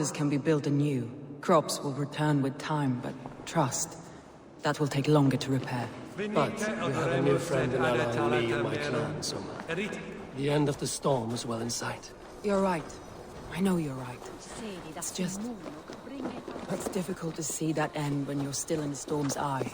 altars can be built anew. Crops will return with time, but trust, that will take longer to repair. But you have a new friend and ally in me and my clan, Soma. The end of the storm is well in sight. You're right. I know you're right. It's just... it's difficult to see that end when you're still in the storm's eye.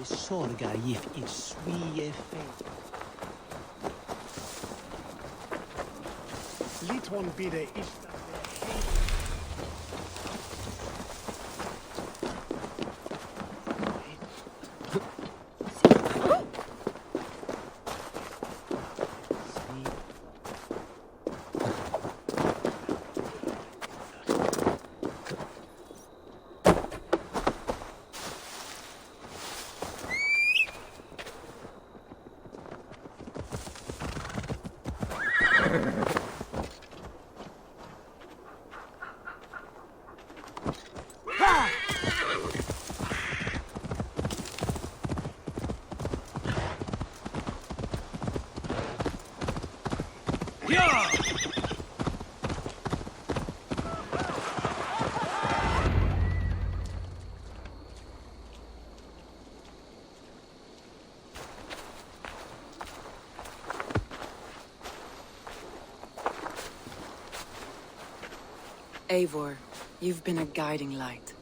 Sorga if it's sweet. Liton bide ista. Eivor, you've been a guiding light.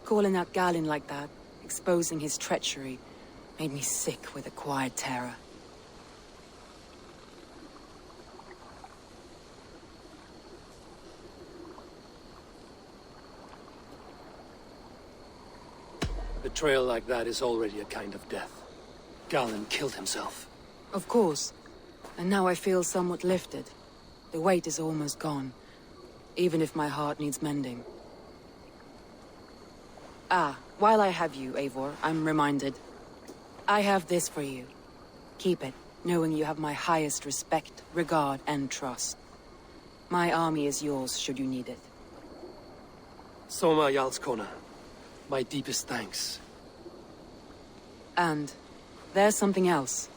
Calling out Galinn like that, exposing his treachery, made me sick with a quiet terror. Betrayal like that is already a kind of death. Galinn killed himself. Of course. And now I feel somewhat lifted. The weight is almost gone. Even if my heart needs mending. Ah, while I have you, Eivor, I'm reminded. I have this for you. Keep it, knowing you have my highest respect, regard, and trust. My army is yours, should you need it. Soma Jarlskona, my deepest thanks. And there's something else.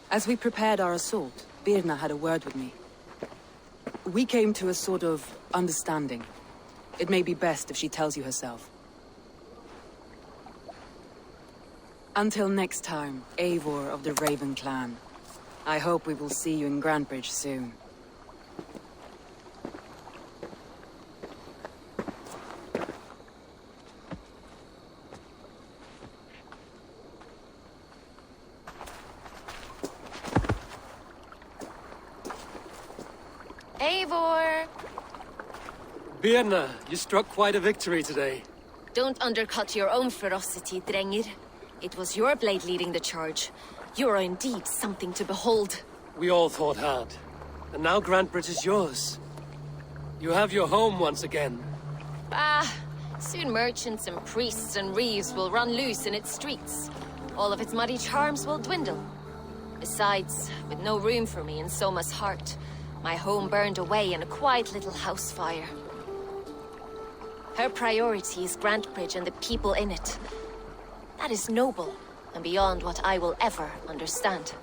As we prepared our assault, Birna had a word with me. We came to a sort of understanding. It may be best if she tells you herself. Until next time, Eivor of the Raven clan. I hope we will see you in Grantebridge soon. Eivor! Birna, you struck quite a victory today. Don't undercut your own ferocity, Drengir. It was your blade leading the charge. You are indeed something to behold. We all fought hard. And now Grantebridge is yours. You have your home once again. Ah, soon merchants and priests and reeves will run loose in its streets. All of its muddy charms will dwindle. Besides, with no room for me in Soma's heart, My home burned away in a quiet little house fire. Her priority is Grantebridge and the people in it. That is noble, and beyond what I will ever understand.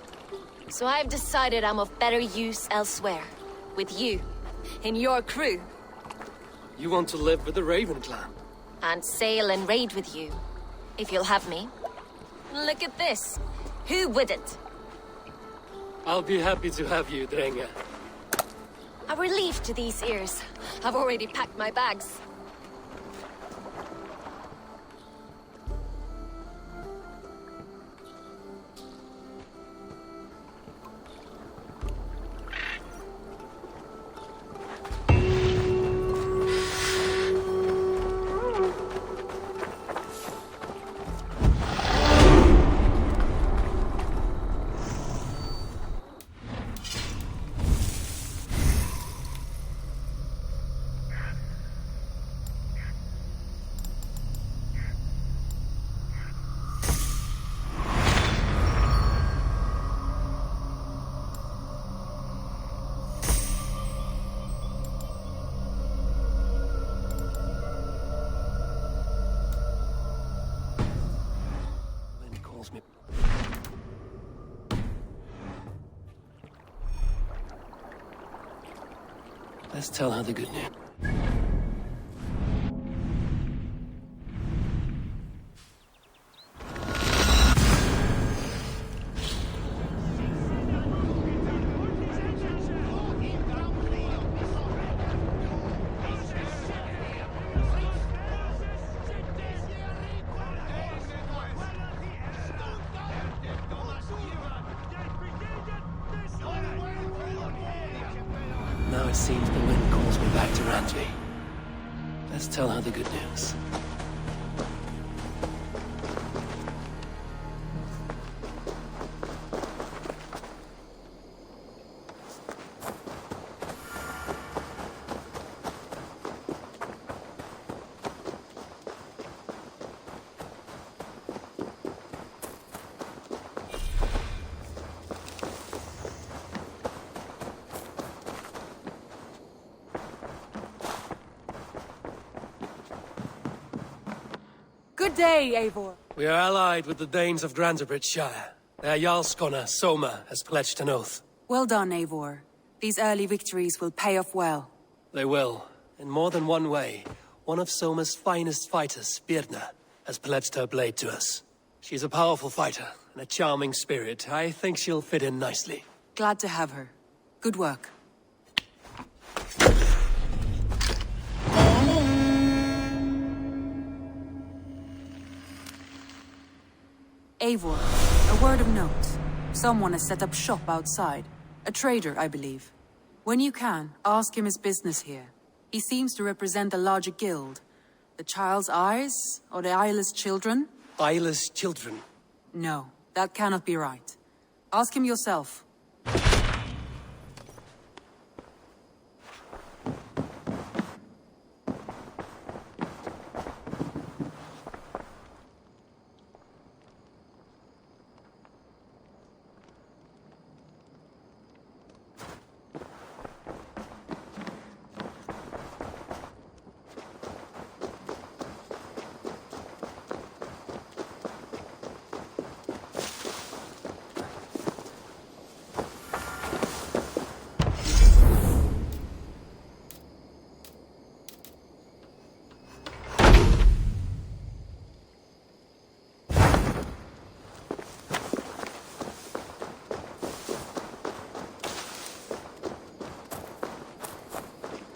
So I've decided I'm of better use elsewhere. With you. In your crew. You want to live with the Raven clan? And sail and raid with you. If you'll have me. Look at this. Who wouldn't? I'll be happy to have you, Drenge. A relief to these ears. I've already packed my bags. Let's tell her the good news. Now it seems the wind calls me back to Randvi. Let's tell her the good news. Good day, Eivor. We are allied with the Danes of Grantebridge Shire. Their Jarlskona, Soma, has pledged an oath. Well done, Eivor. These early victories will pay off well. They will, in more than one way. One of Soma's finest fighters, Birna, has pledged her blade to us. She's a powerful fighter and a charming spirit. I think she'll fit in nicely. Glad to have her. Good work. Eivor, a word of note. Someone has set up shop outside. A trader, I believe. When you can, ask him his business here. He seems to represent a larger guild. The Child's Eyes, or the Eyeless Children? Eyeless children. No, that cannot be right. Ask him yourself.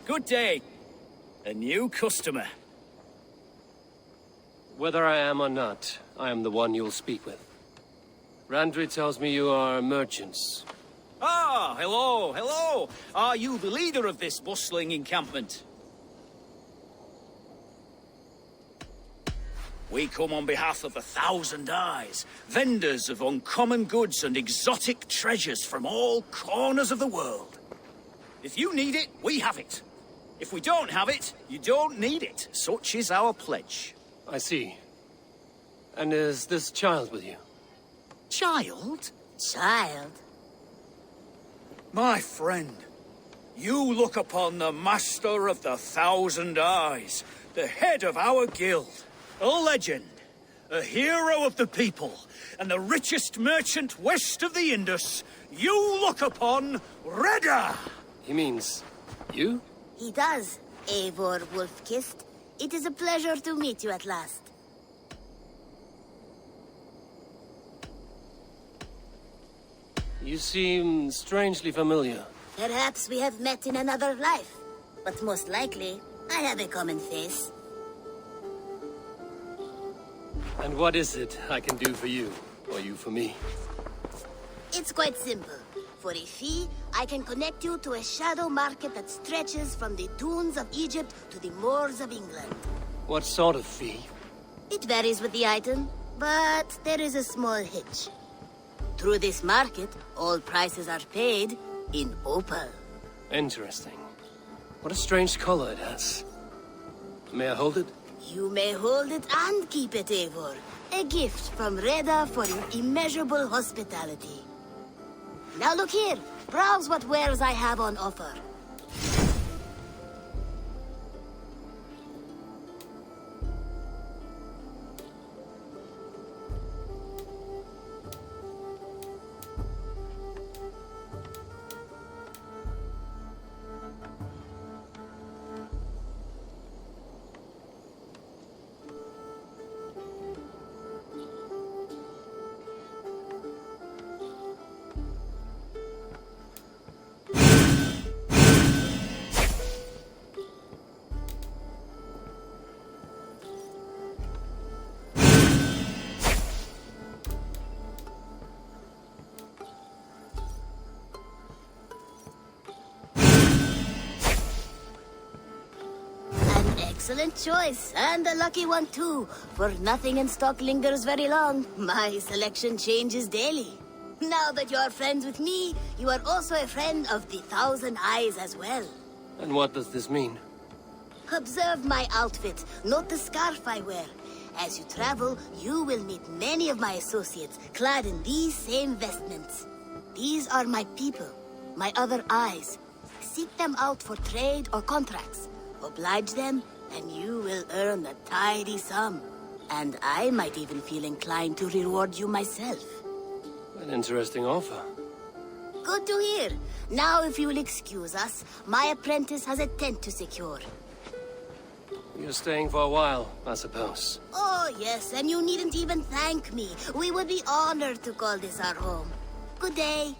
Good day. A new customer. Whether I am or not, I am the one you'll speak with. Randvi tells me you are merchants. Ah, hello, hello. Are you the leader of this bustling encampment? We come on behalf of 1,000 Eyes, vendors of uncommon goods and exotic treasures from all corners of the world. If you need it, we have it. If we don't have it, you don't need it. Such is our pledge. I see. And is this child with you? Child? Child? My friend. You look upon the Master of the Thousand Eyes, the head of our guild, a legend, a hero of the people, and the richest merchant west of the Indus. You look upon Reda! He means... you? He does, Eivor Wolf-Kissed. It is a pleasure to meet you at last. You seem strangely familiar. Perhaps we have met in another life. But most likely, I have a common face. And what is it I can do for you? Or you for me? It's quite simple. For a fee, I can connect you to a shadow market that stretches from the dunes of Egypt to the moors of England. What sort of fee? It varies with the item, but there is a small hitch. Through this market, all prices are paid in opal. Interesting. What a strange color it has. May I hold it? You may hold it and keep it, Eivor. A gift from Reda for your immeasurable hospitality. Now look here. Browse what wares I have on offer. Excellent choice, and a lucky one too, for nothing in stock lingers very long. My selection changes daily. Now that you're friends with me, you are also a friend of the Thousand Eyes as well. And what does this mean? Observe my outfit, note the scarf I wear. As you travel, you will meet many of my associates, clad in these same vestments. These are my people, my other eyes. Seek them out for trade or contracts. Oblige them, and you will earn a tidy sum. And I might even feel inclined to reward you myself. An interesting offer. Good to hear. Now, if you will excuse us, my apprentice has a tent to secure. You're staying for a while, I suppose. Oh, yes, and you needn't even thank me. We would be honored to call this our home. Good day.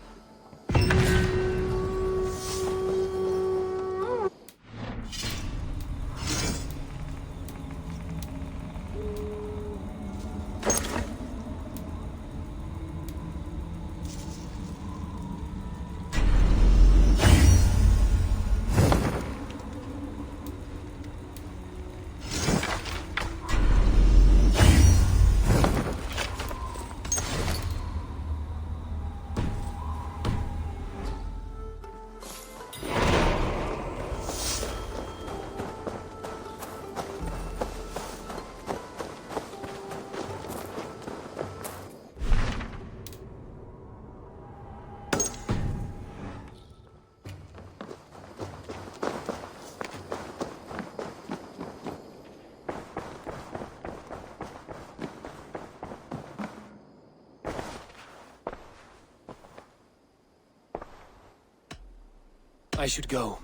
I should go.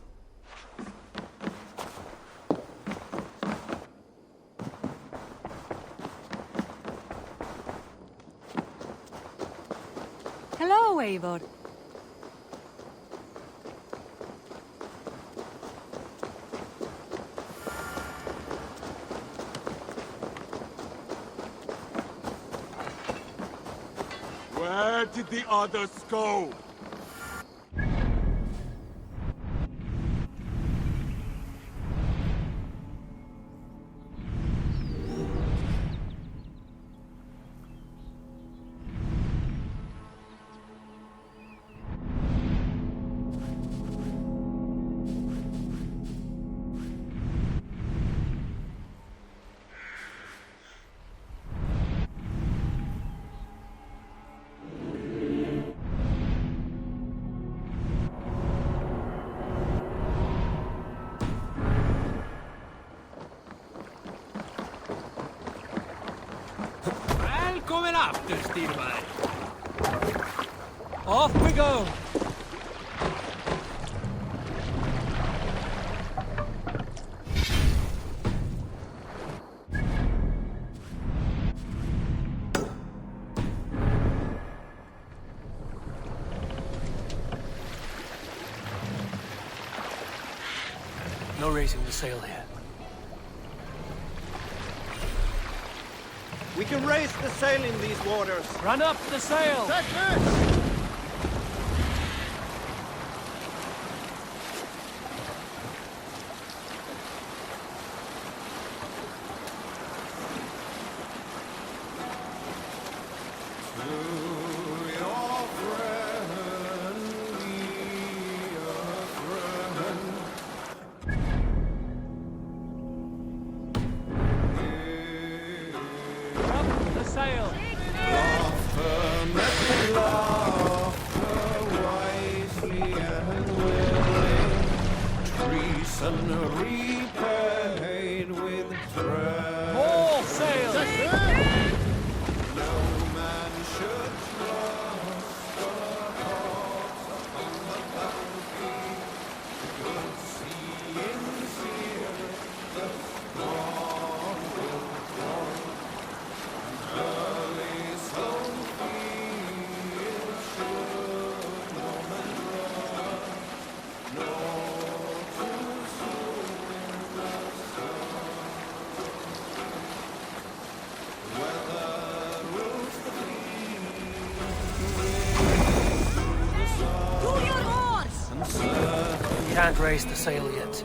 Hello, Eivor. Where did the others go? Afterstyrmai. Off we go! No raising the sail here. We can raise the sail in these waters. Run up the sail! Take this! Repaid with thread. More sail! No man should trust the thoughts upon the battlefield. Good sea in fear, the strong will fall. Early slow field should no man run, nor too soon in the sun. Weather rules the fleet, To your oars! Can't raise the sail yet.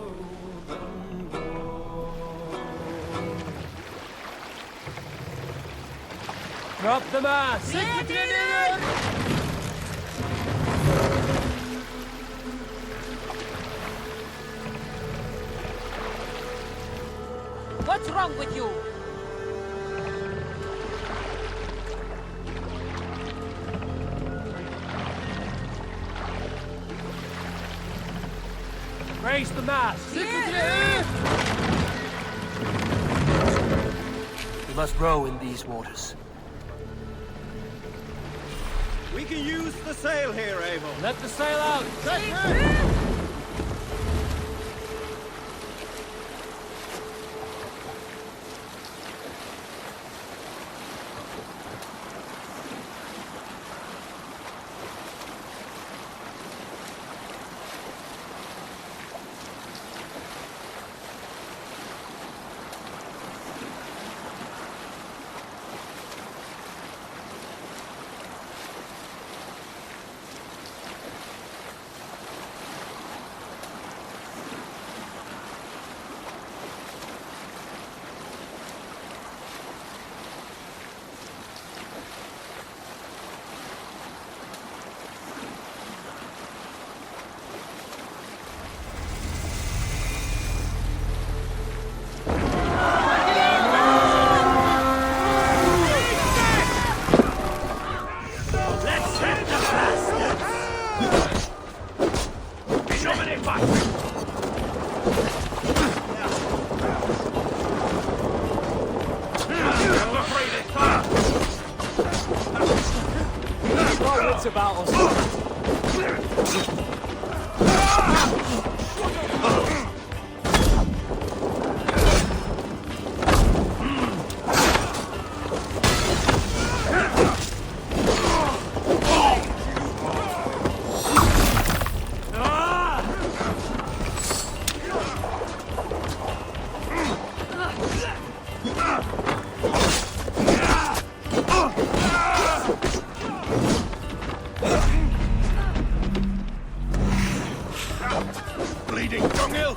Drop the mast! What's wrong with you? Raise the mast! We must row in these waters. We can use the sail here, Abel. Let the sail out! Take this! What's about us? Bleeding dunghill!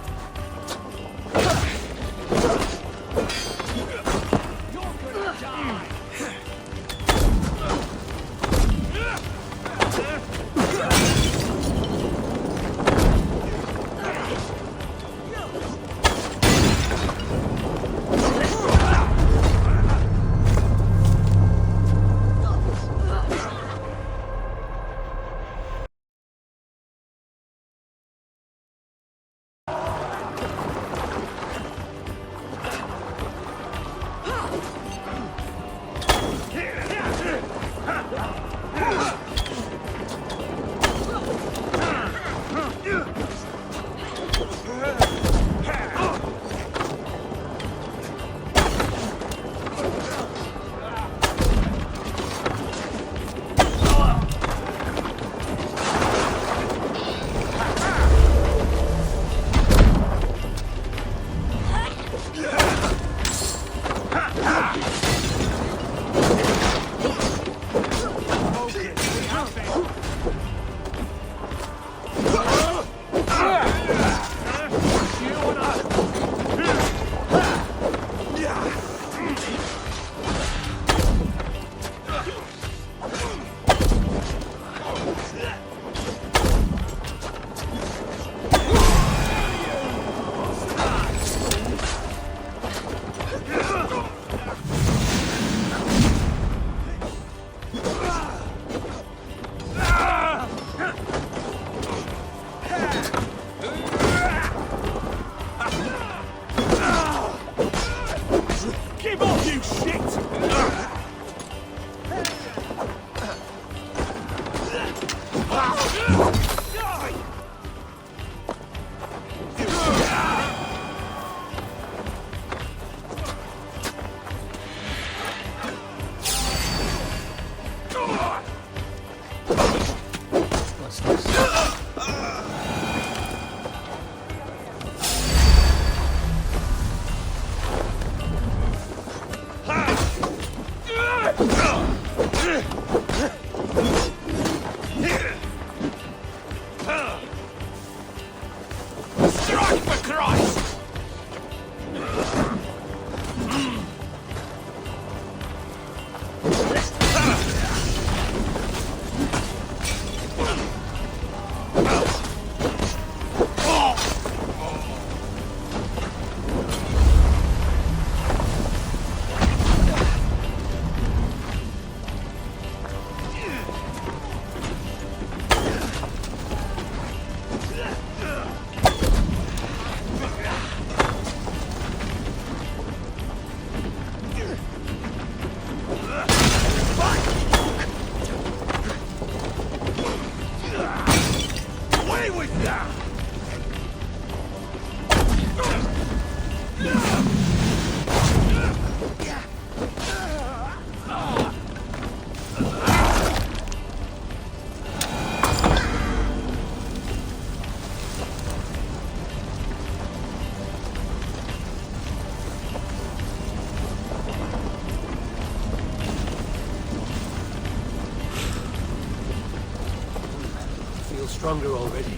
stronger already.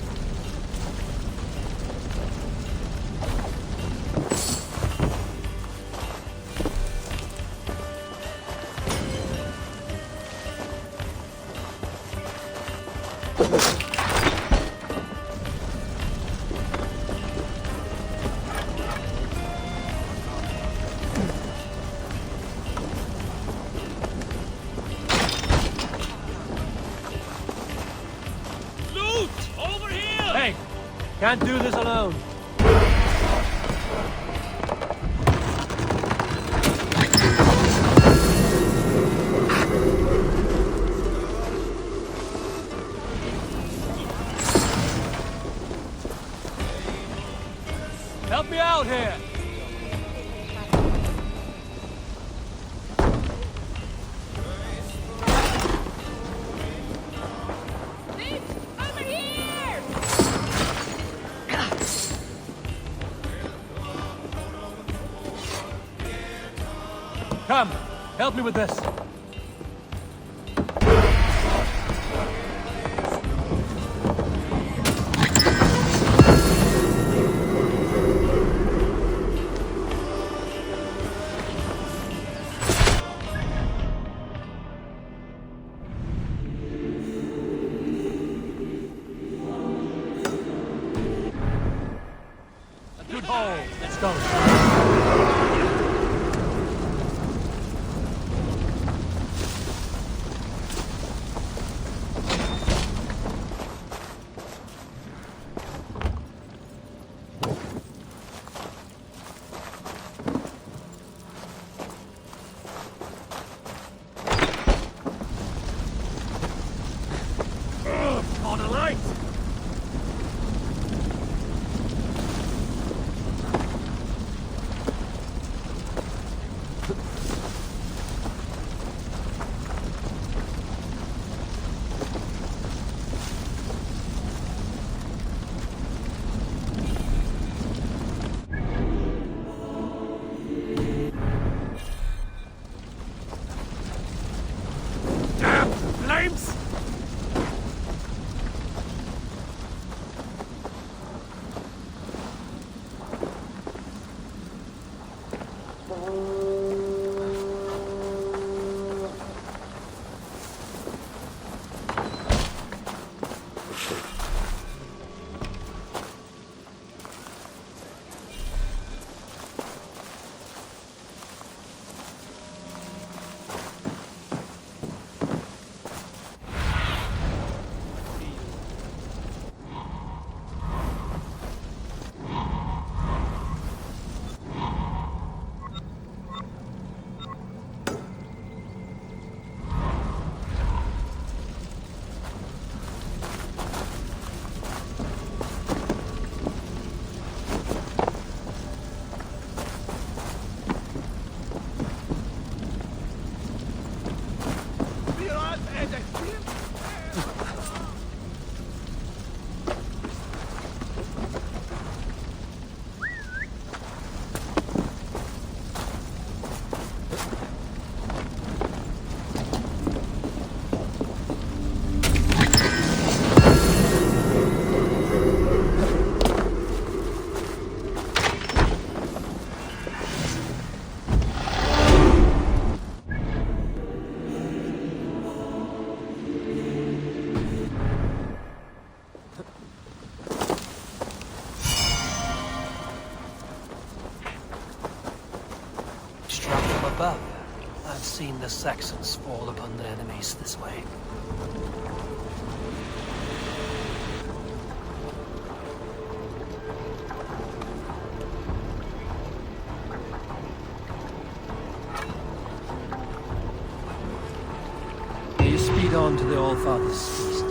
Hey! Can't do this alone. Help me out here! Come, help me with this. A good hole. Let's go. On a light! Damn flames! Struck from above. I've seen the Saxons fall upon their enemies this way. You speed on to the All-Father's feast.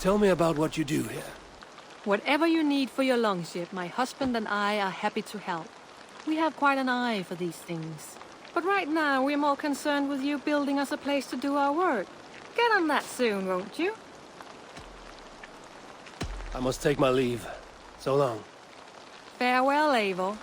Tell me about what you do here. Whatever you need for your longship, my husband and I are happy to help. We have quite an eye for these things. But right now, we're more concerned with you building us a place to do our work. Get on that soon, won't you? I must take my leave. So long. Farewell, Eivor.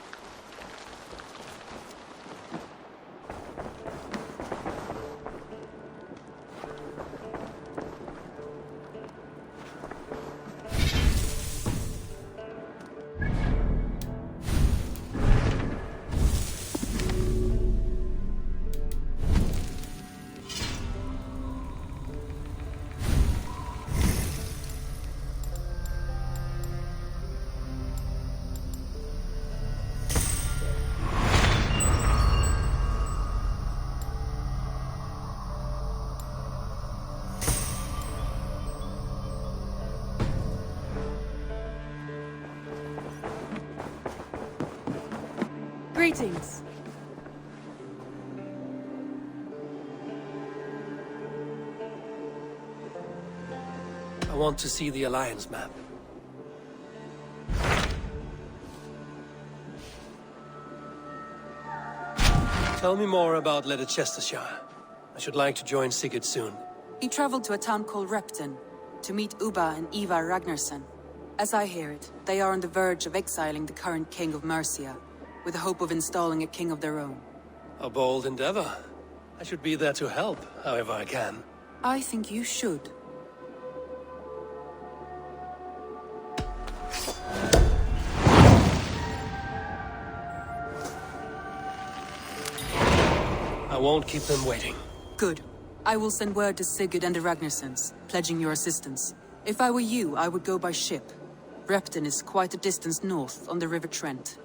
Greetings. I want to see the Alliance map. Tell me more about Leicestershire. I should like to join Sigurd soon. He traveled to a town called Repton to meet Ubba and Ivar Ragnarsson. As I hear it, they are on the verge of exiling the current king of Mercia, with the hope of installing a king of their own. A bold endeavor. I should be there to help, however I can. I think you should. I won't keep them waiting. Good. I will send word to Sigurd and the Ragnarssons, pledging your assistance. If I were you, I would go by ship. Repton is quite a distance north on the River Trent.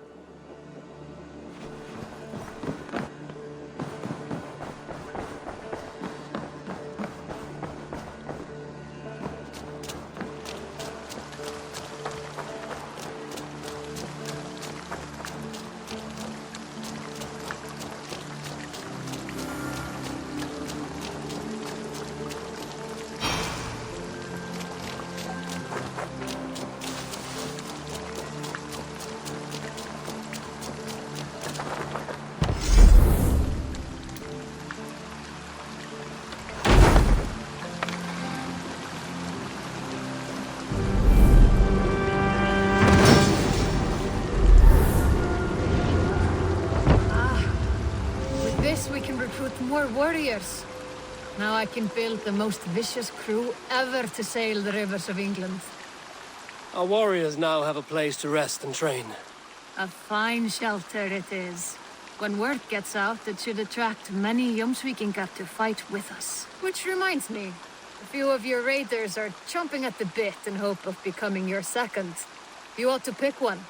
More warriors. Now I can build the most vicious crew ever to sail the rivers of England. Our warriors now have a place to rest and train. A fine shelter it is. When word gets out, it should attract many Jomsvikingar to fight with us. Which reminds me, a few of your raiders are chomping at the bit in hope of becoming your second. You ought to pick one.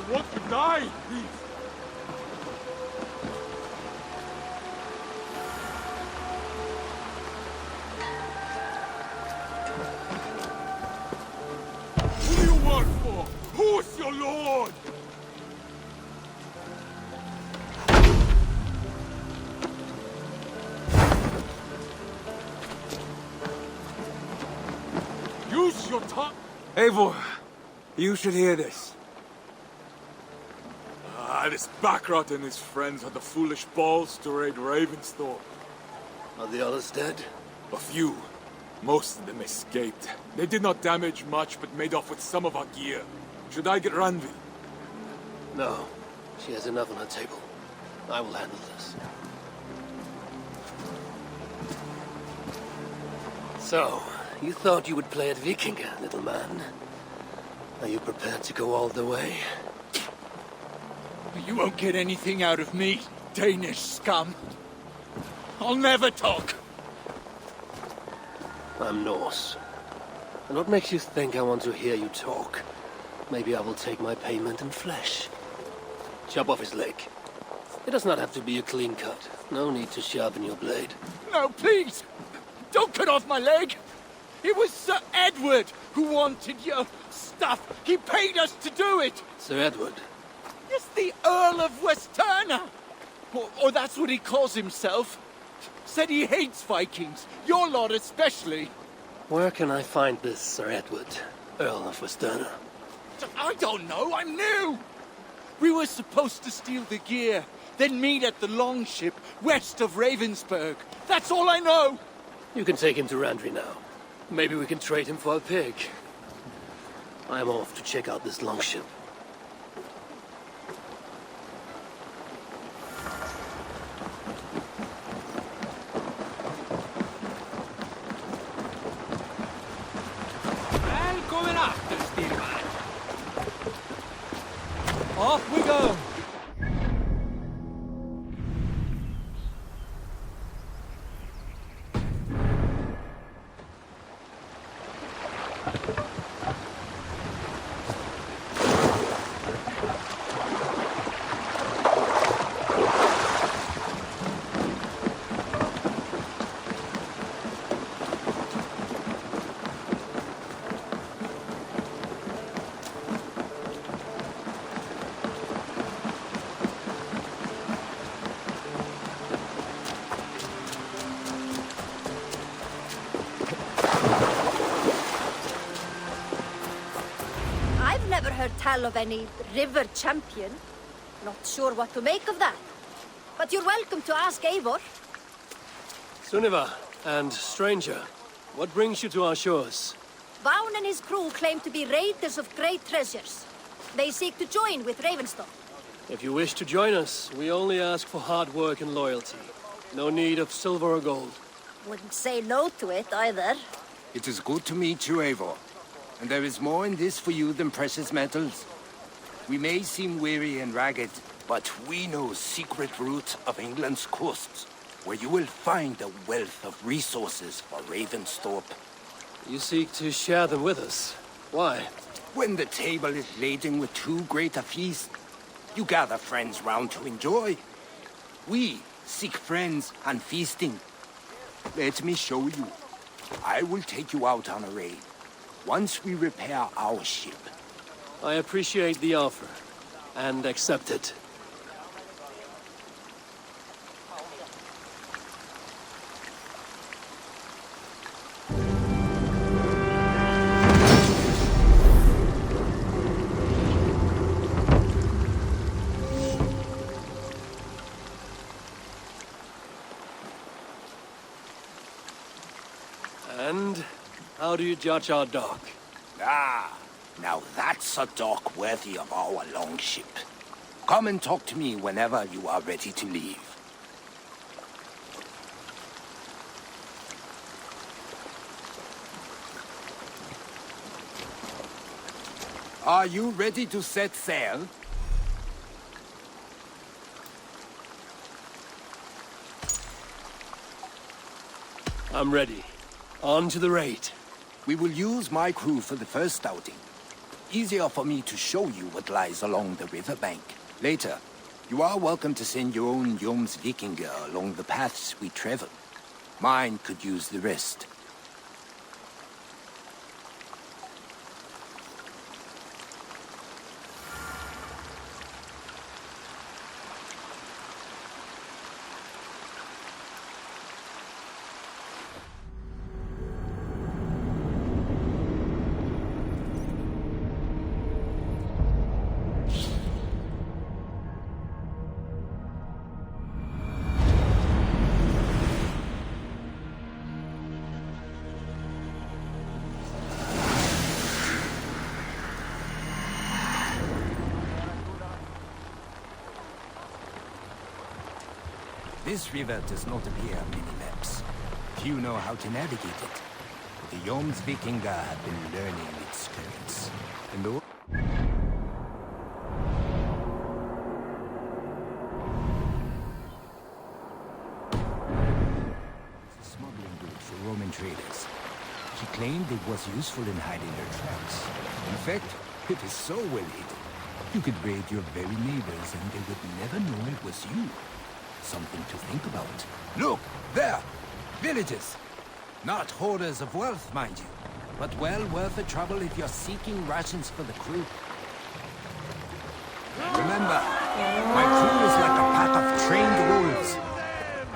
What to die, please? Who do you work for? Who's your lord? Use your tongue. Eivor, you should hear this. This Backrot and his friends had the foolish balls to raid Ravensthorpe. Are the others dead? A few. Most of them escaped. They did not damage much, but made off with some of our gear. Should I get Randvi? No. She has enough on her table. I will handle this. So, you thought you would play at Vikinga, little man. Are you prepared to go all the way? You won't get anything out of me, Danish scum. I'll never talk. I'm Norse. And what makes you think I want to hear you talk? Maybe I will take my payment in flesh. Chop off his leg. It does not have to be a clean cut. No need to sharpen your blade. No, please! Don't cut off my leg! It was Sir Edward who wanted your stuff. He paid us to do it! Sir Edward? It's the Earl of Westerna! Or that's what he calls himself. Said he hates Vikings, your lot especially. Where can I find this Sir Edward, Earl of Westerna? I don't know, I'm new! We were supposed to steal the gear, then meet at the longship west of Ravensburg. That's all I know! You can take him to Randvi now. Maybe we can trade him for a pig. I'm off to check out this longship. Off we go! Never heard tell of any river champion. Not sure what to make of that. But you're welcome to ask Eivor. Sunniva, and stranger, what brings you to our shores? Vaun and his crew claim to be raiders of great treasures. They seek to join with Ravensthorpe. If you wish to join us, we only ask for hard work and loyalty. No need of silver or gold. Wouldn't say no to it either. It is good to meet you, Eivor. And there is more in this for you than precious metals. We may seem weary and ragged, but we know secret routes of England's coasts, where you will find a wealth of resources for Ravensthorpe. You seek to share them with us. Why? When the table is laden with too great a feast, you gather friends round to enjoy. We seek friends and feasting. Let me show you. I will take you out on a raid. Once we repair our ship. I appreciate the offer, and accept it. And how do you judge our dock? Ah, now that's a dock worthy of our longship. Come and talk to me whenever you are ready to leave. Are you ready to set sail? I'm ready. On to the raid. We will use my crew for the first outing. Easier for me to show you what lies along the riverbank. Later, you are welcome to send your own Jomsvikinger along the paths we travel. Mine could use the rest. This river does not appear on many maps. Few know how to navigate it. But the Jomsvikinger have been learning its currents. And the smuggling route for Roman traders. She claimed it was useful in hiding their tracks. In fact, it is so well hidden. You could raid your very neighbors and they would never know it was you. Something to think about. Look, there! Villages! Not hoarders of wealth, mind you, but well worth the trouble if you're seeking rations for the crew. Remember, my crew is like a pack of trained wolves.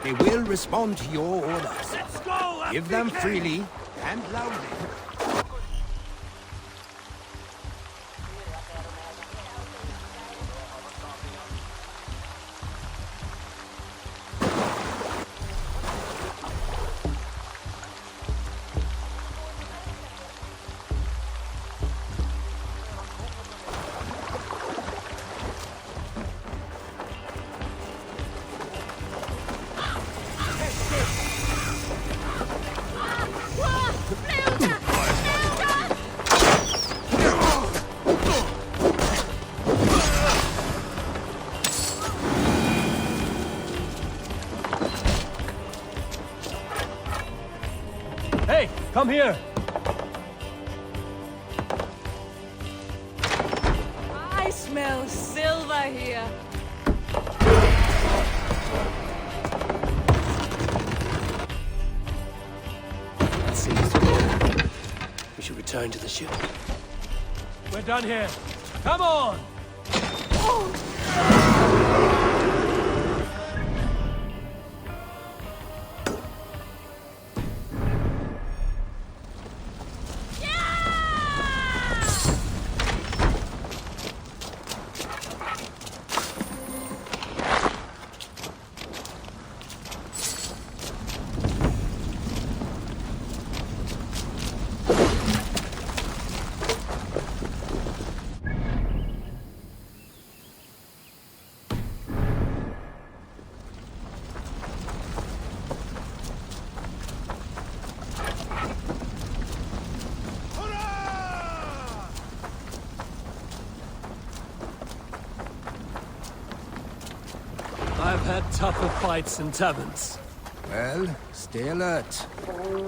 They will respond to your orders. Give them freely and loudly. Hey, come here! I smell silver here. That seems clear. We should return to the ship. We're done here. Come on! I've had tougher fights in taverns. Well, stay alert.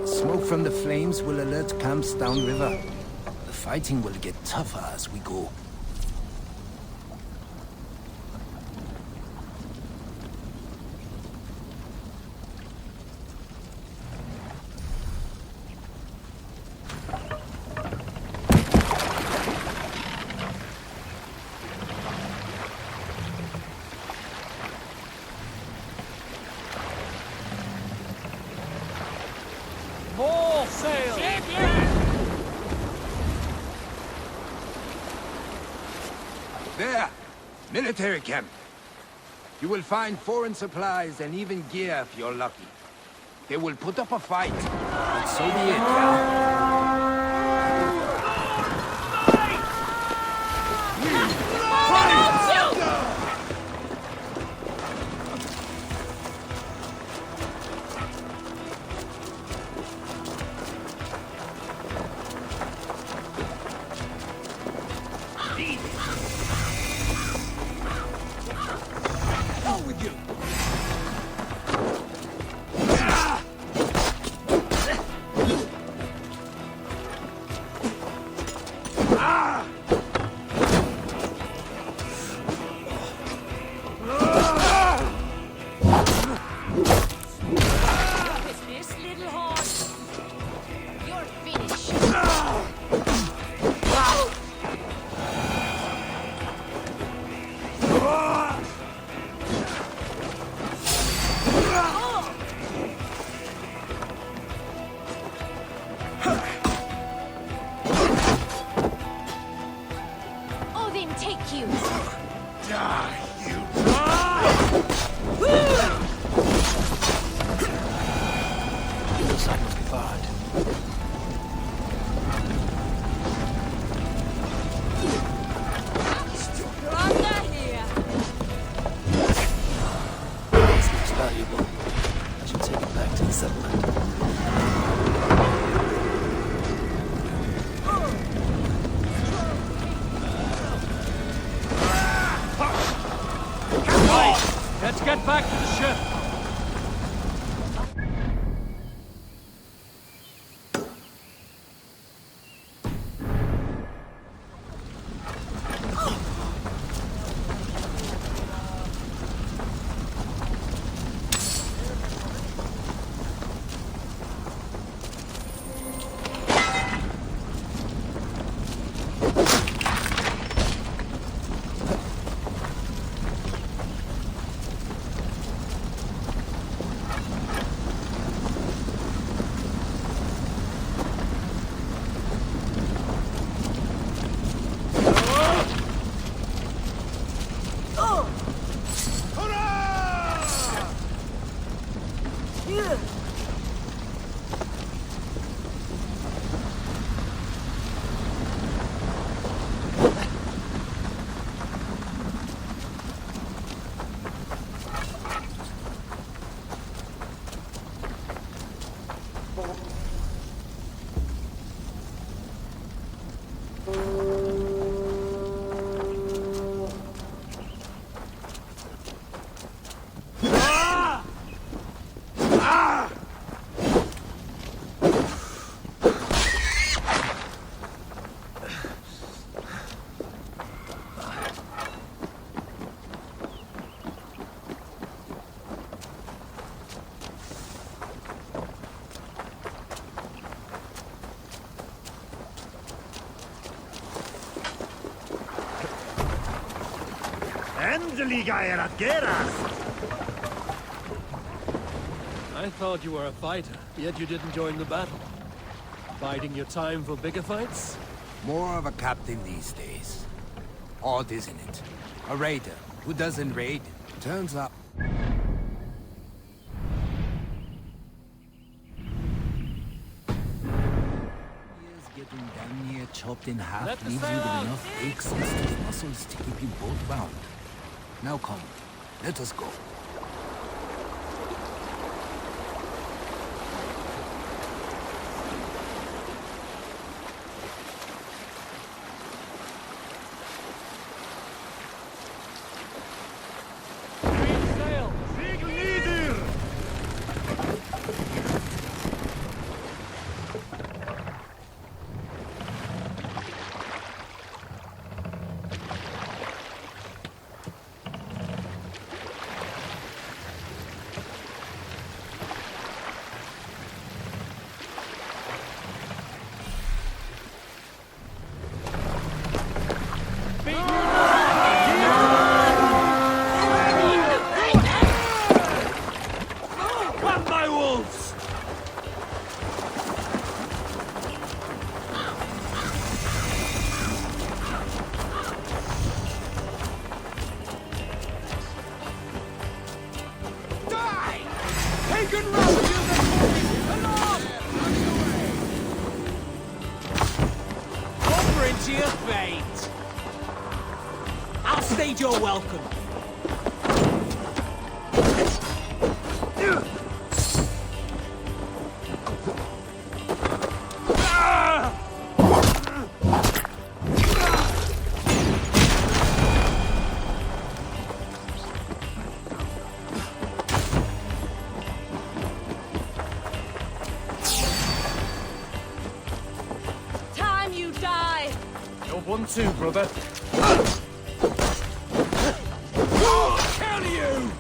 Smoke from the flames will alert camps downriver. The fighting will get tougher as we go. More sail! There! Military camp. You will find foreign supplies and even gear if you're lucky. They will put up a fight, but so be it, yeah? Let's get back to the ship! I thought you were a fighter, yet you didn't join the battle. Biding your time for bigger fights? More of a captain these days. Odd, isn't it? A raider who doesn't raid turns up. Getting damn near chopped in half leaves you with enough aches and stiff muscles to keep you both bound. Now come, let us go. Pagan ravagers and fate. I'll stage your welcome. Time you die! You're one too, brother. Counter you!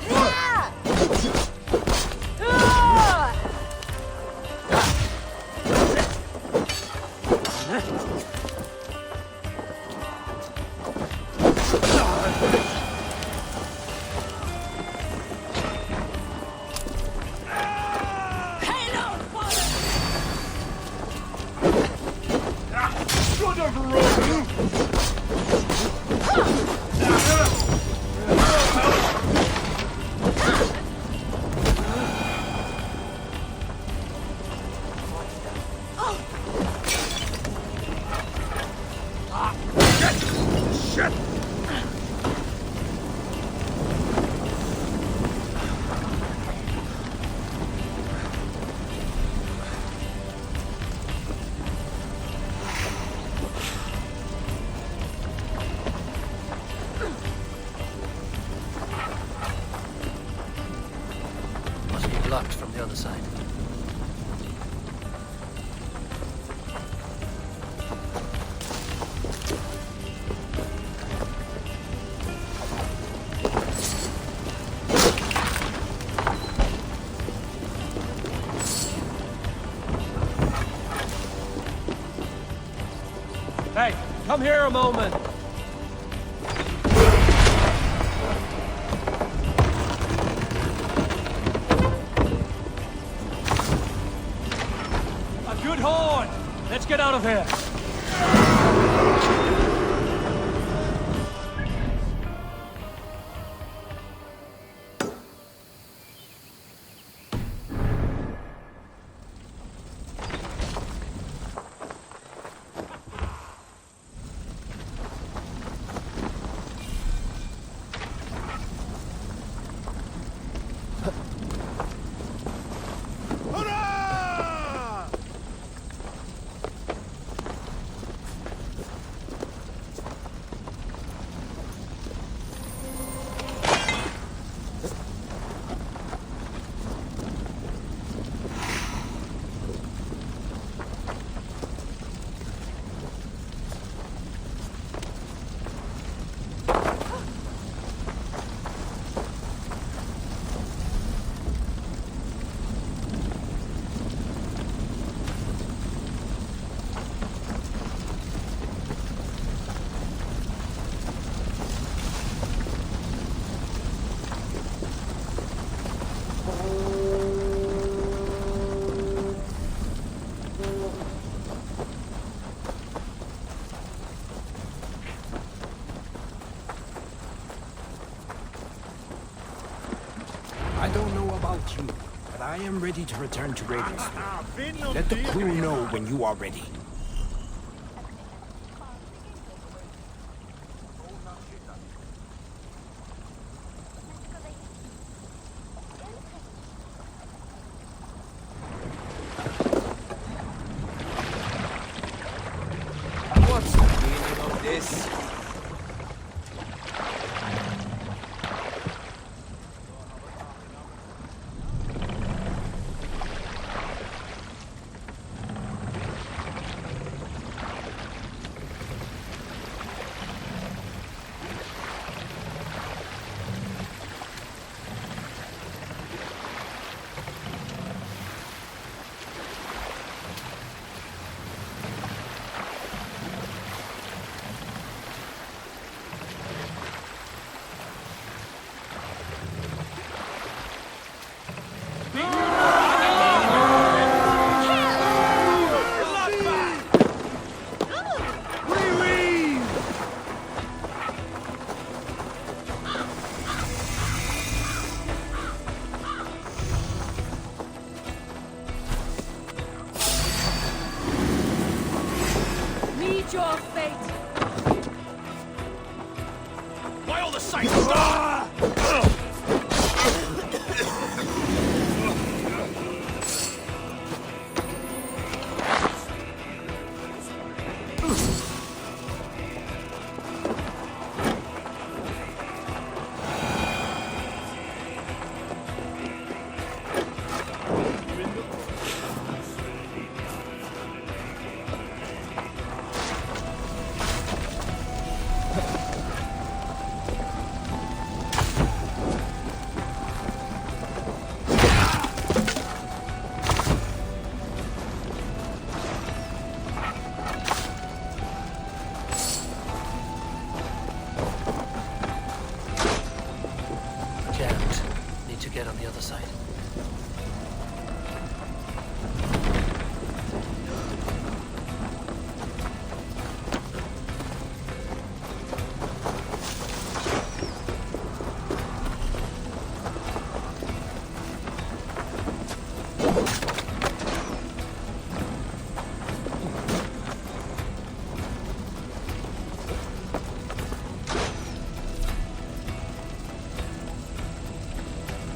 Must be blocked from the other side. Hey, come here a moment. A good horn. Let's get out of here. I don't know about you, but I am ready to return to Ravenswood. Let the crew know when you are ready. What's the meaning of this? Meet your fate!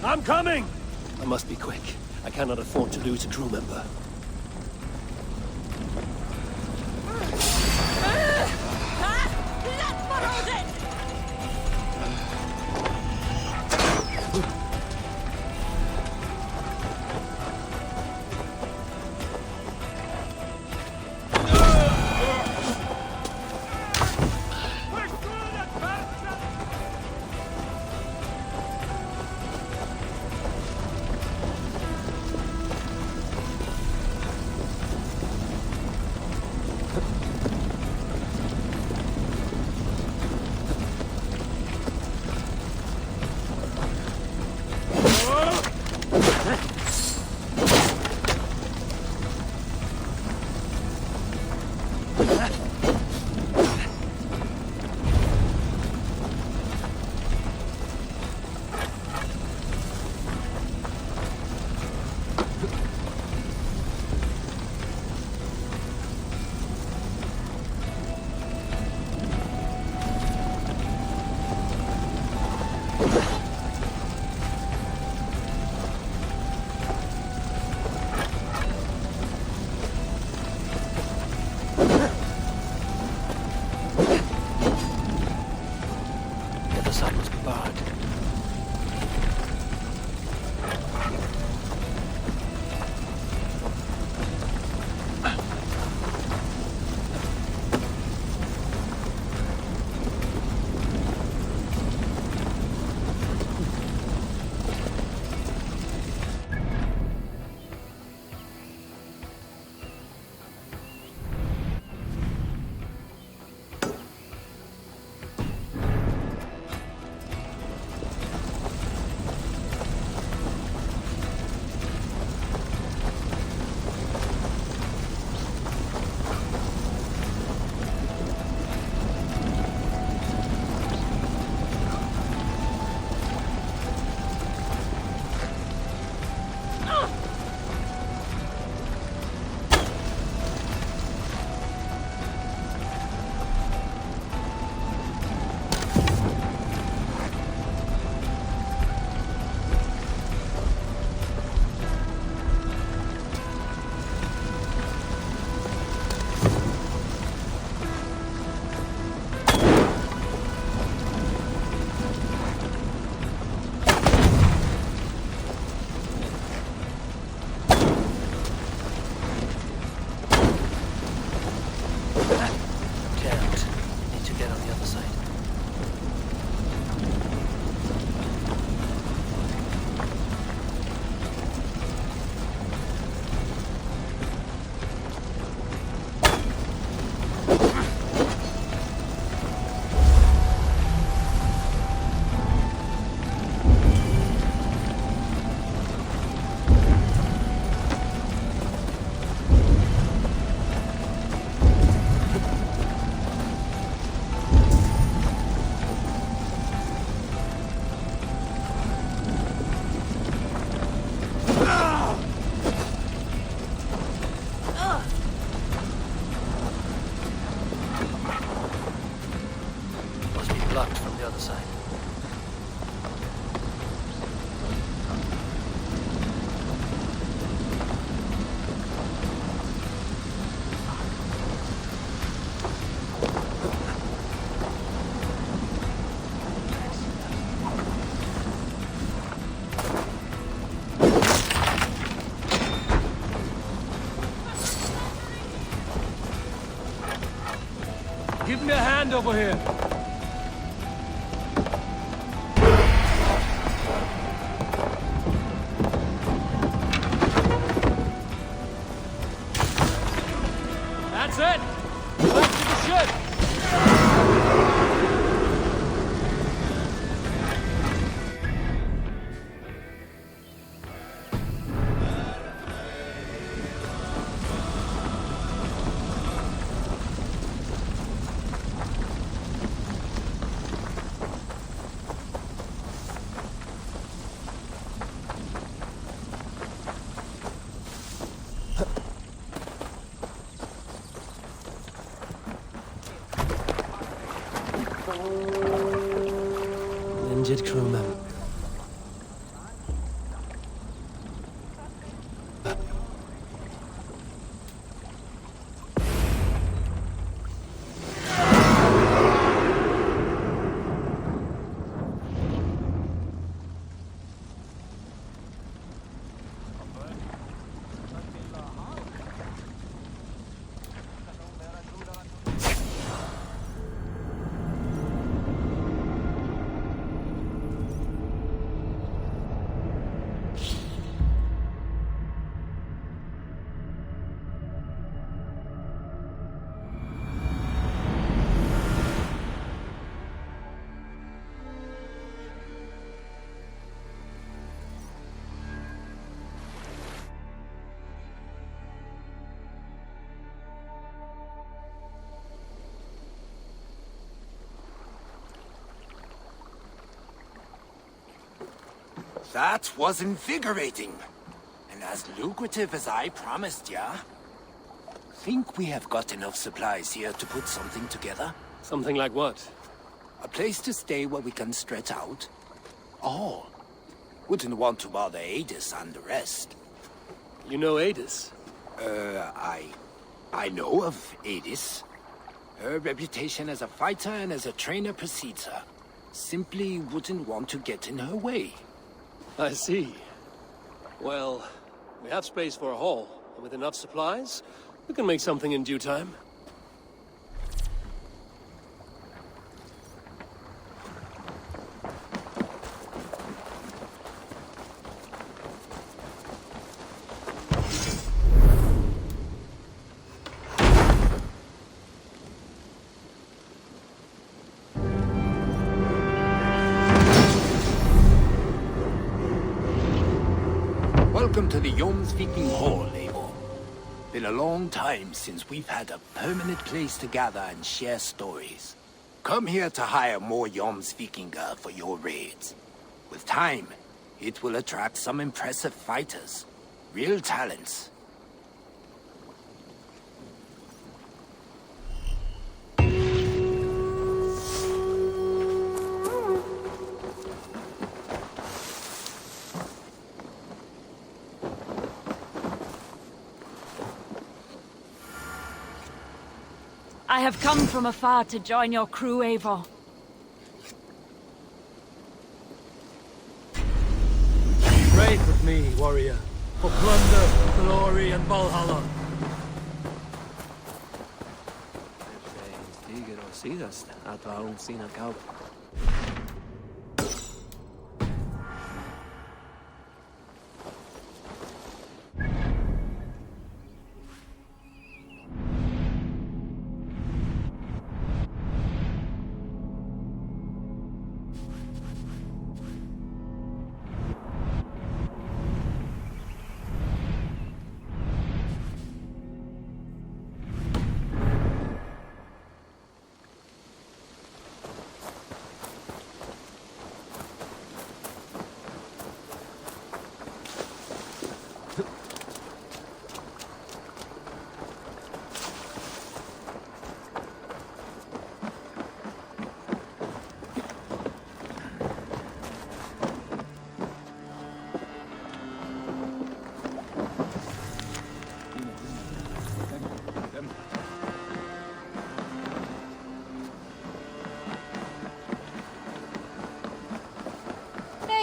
I'm coming! I must be quick. I cannot afford to lose a crew member. Give me a hand over here. That's it! Back to the ship! That was invigorating. And as lucrative as I promised ya. Think we have got enough supplies here to put something together? Something like what? A place to stay where we can stretch out. Oh. Wouldn't want to bother Adis and the rest. You know Adis? I know of Adis. Her reputation as a fighter and as a trainer precedes her. Simply wouldn't want to get in her way. I see. Well, we have space for a hall, and with enough supplies, we can make something in due time. Welcome to the Yom-Speaking Hall, Eivor. Been a long time since we've had a permanent place to gather and share stories. Come here to hire more Yom-Speakinger for your raids. With time, it will attract some impressive fighters. Real talents. I have come from afar to join your crew, Eivor. Raid with me, warrior, for plunder, glory, and Valhalla.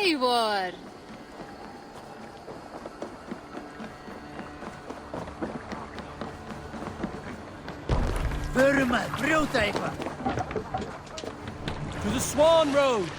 Eivor! Burma, brjóta eitthvað! To the Swan Road!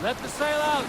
Let the sail out!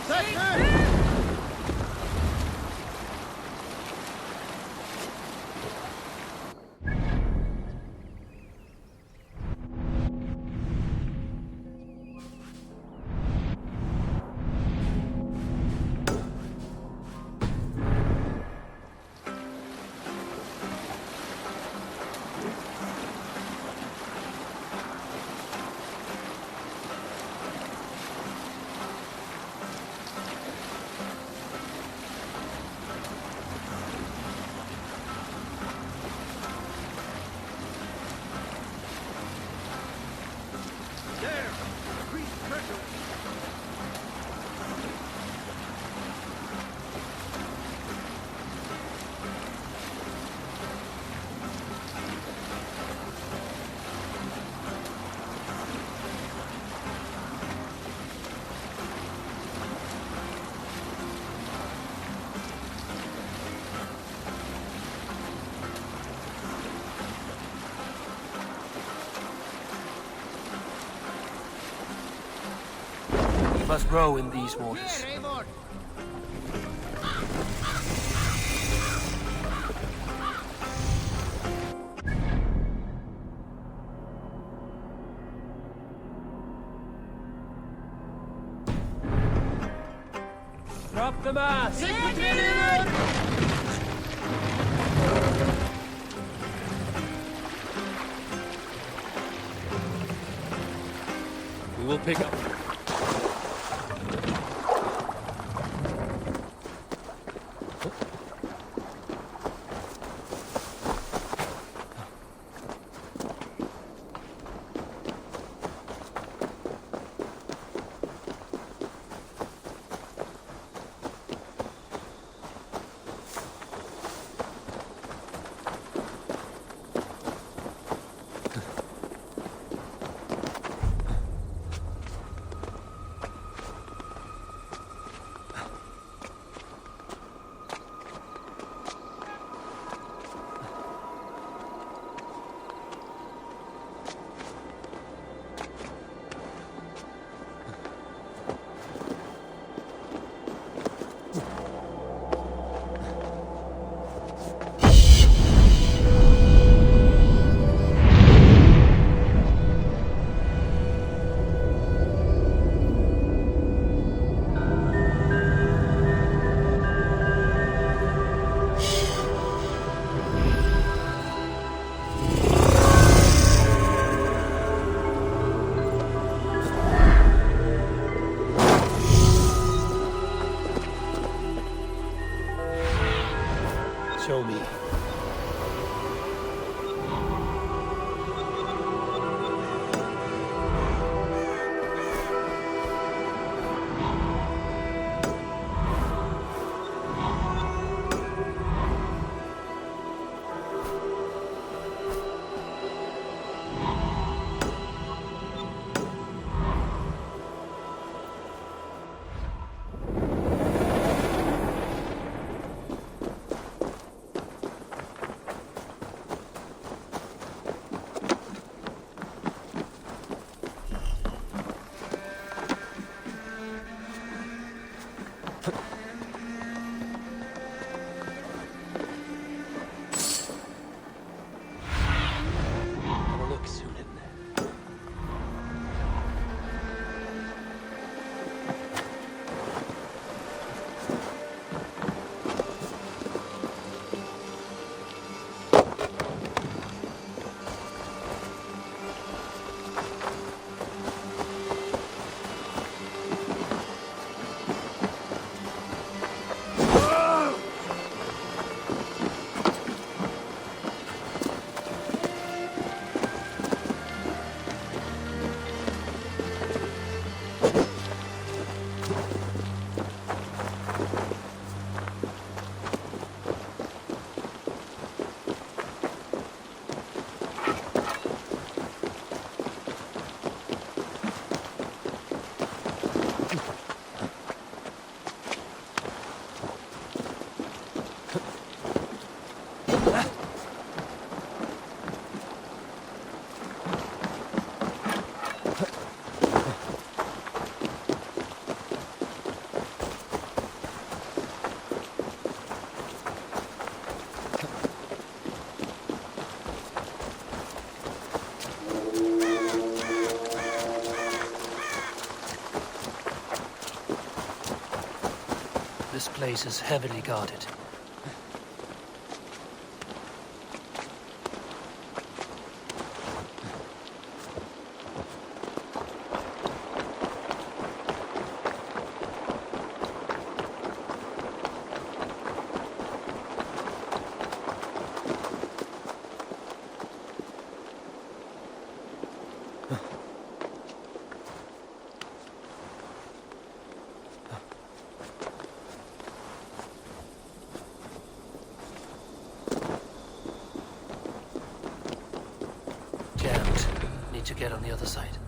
We must row in these waters. the mast! We will pick up. Show me. This place is heavily guarded. To get on the other side.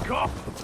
Back off!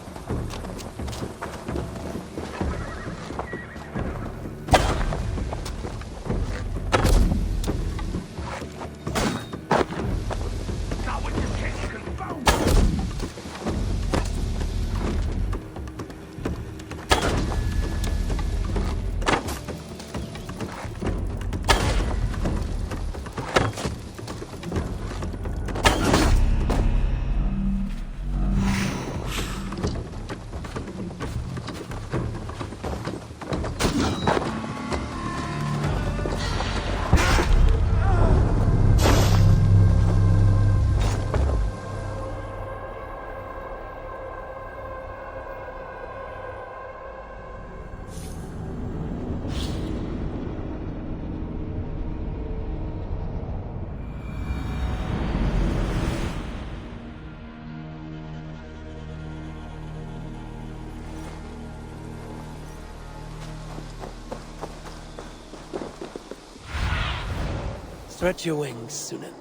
Stretch your wings, Sunan.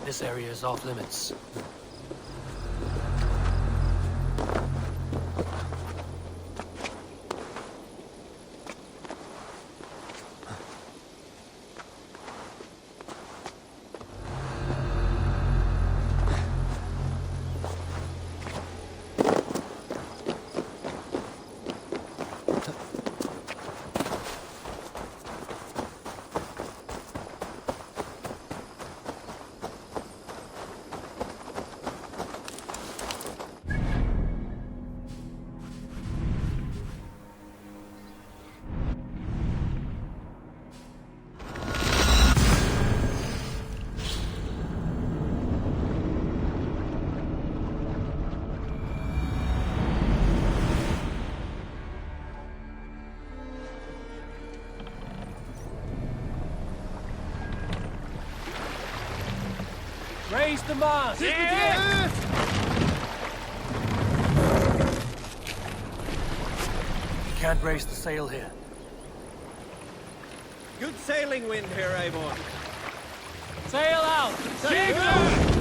This area is off limits. Raise the mast! Yeah. You can't raise the sail here. Good sailing wind here, Eivor. Sail out! Sail out!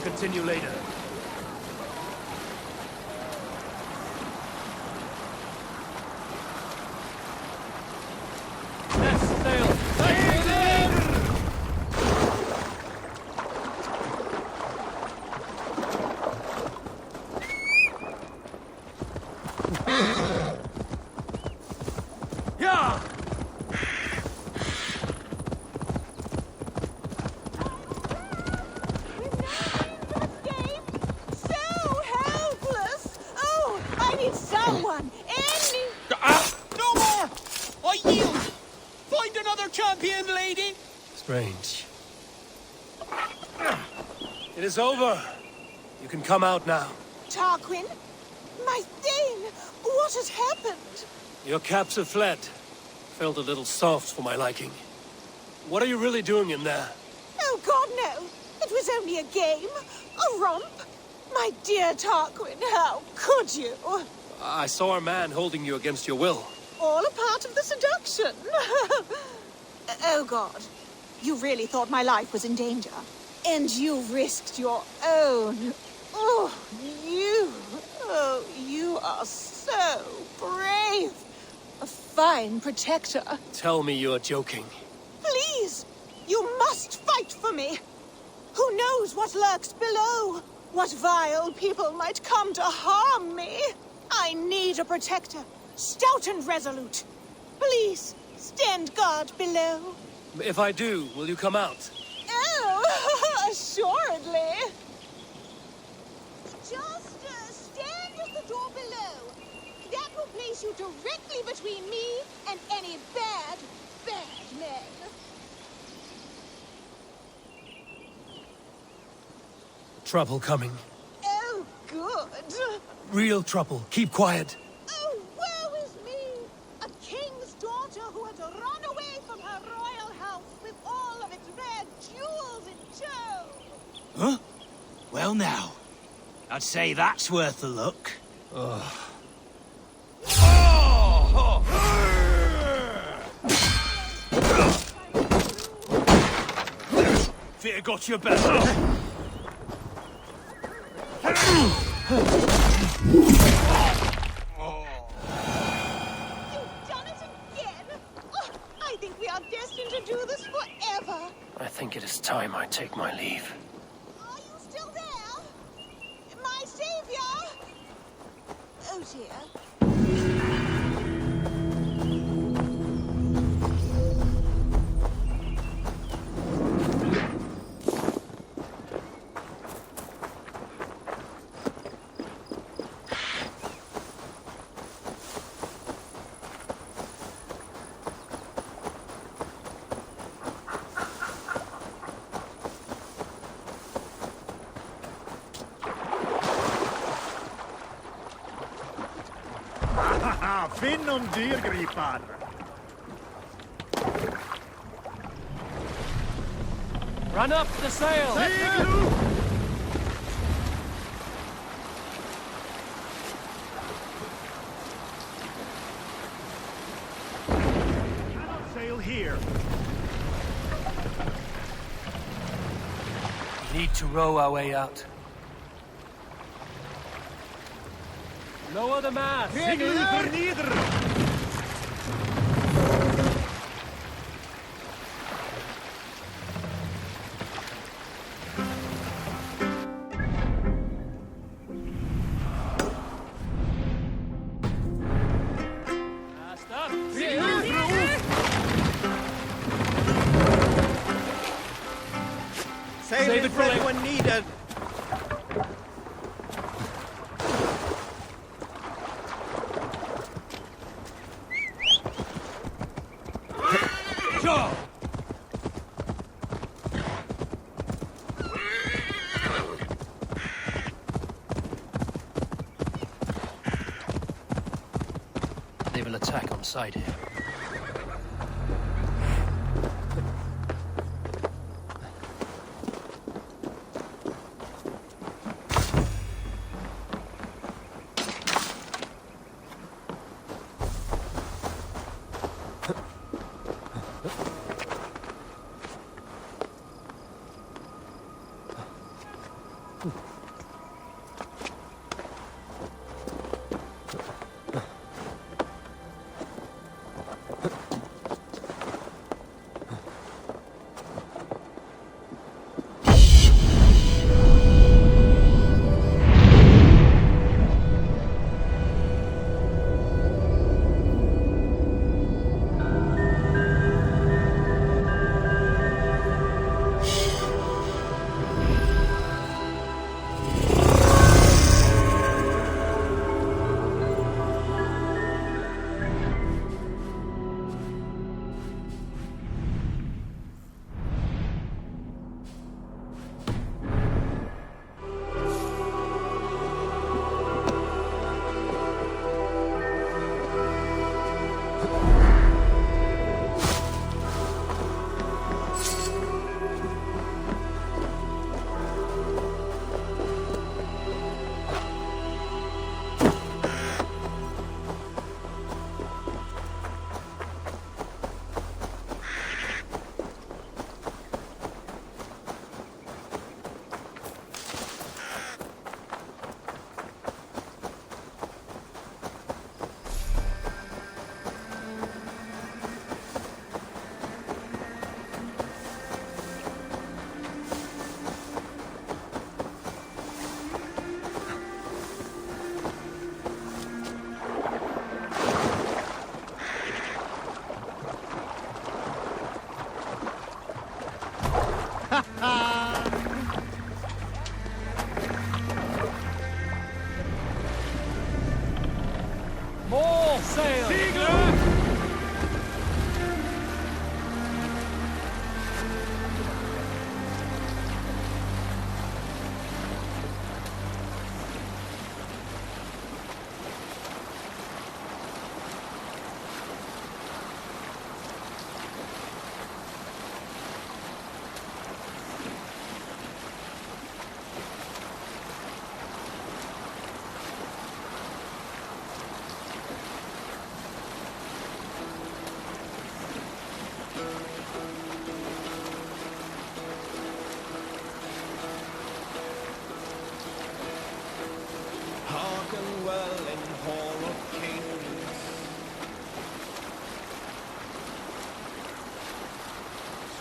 Continue later. Yes, sail! Yeah! Someone! Any! No more! I yield! Find another champion, lady! Strange. It is over. You can come out now. Tarquin? My Thane! What has happened? Your caps have fled. Felt a little soft for my liking. What are you really doing in there? Oh, God, no! It was only a game. A romp. My dear Tarquin, how could you? I saw a man holding you against your will. All a part of the seduction. Oh, God. You really thought my life was in danger. And you risked your own. Oh, you are so brave. A fine protector. Tell me you're joking. Please, you must fight for me. Who knows what lurks below? What vile people might come to harm me? I need a protector, stout and resolute. Please, stand guard below. If I do, will you come out? Oh, assuredly. Just stand at the door below. That will place you directly between me and any bad men. Trouble coming. Oh, good. Real trouble. Keep quiet. Oh, woe is me! A king's daughter who had run away from her royal house with all of its rare jewels in tow. Huh? Well now, I'd say that's worth a look. Fear got your back. You've done it again! Oh, I think we are destined to do this forever. I think it is time I take my leave. Are you still there? My savior? Oh dear. Finn om dyrgripar! Run up the sail! Cannot sail here. We need to row our way out. Lower the mast! Segel vernieder! Mast up! Save it for anyone needed. They will attack on sight here.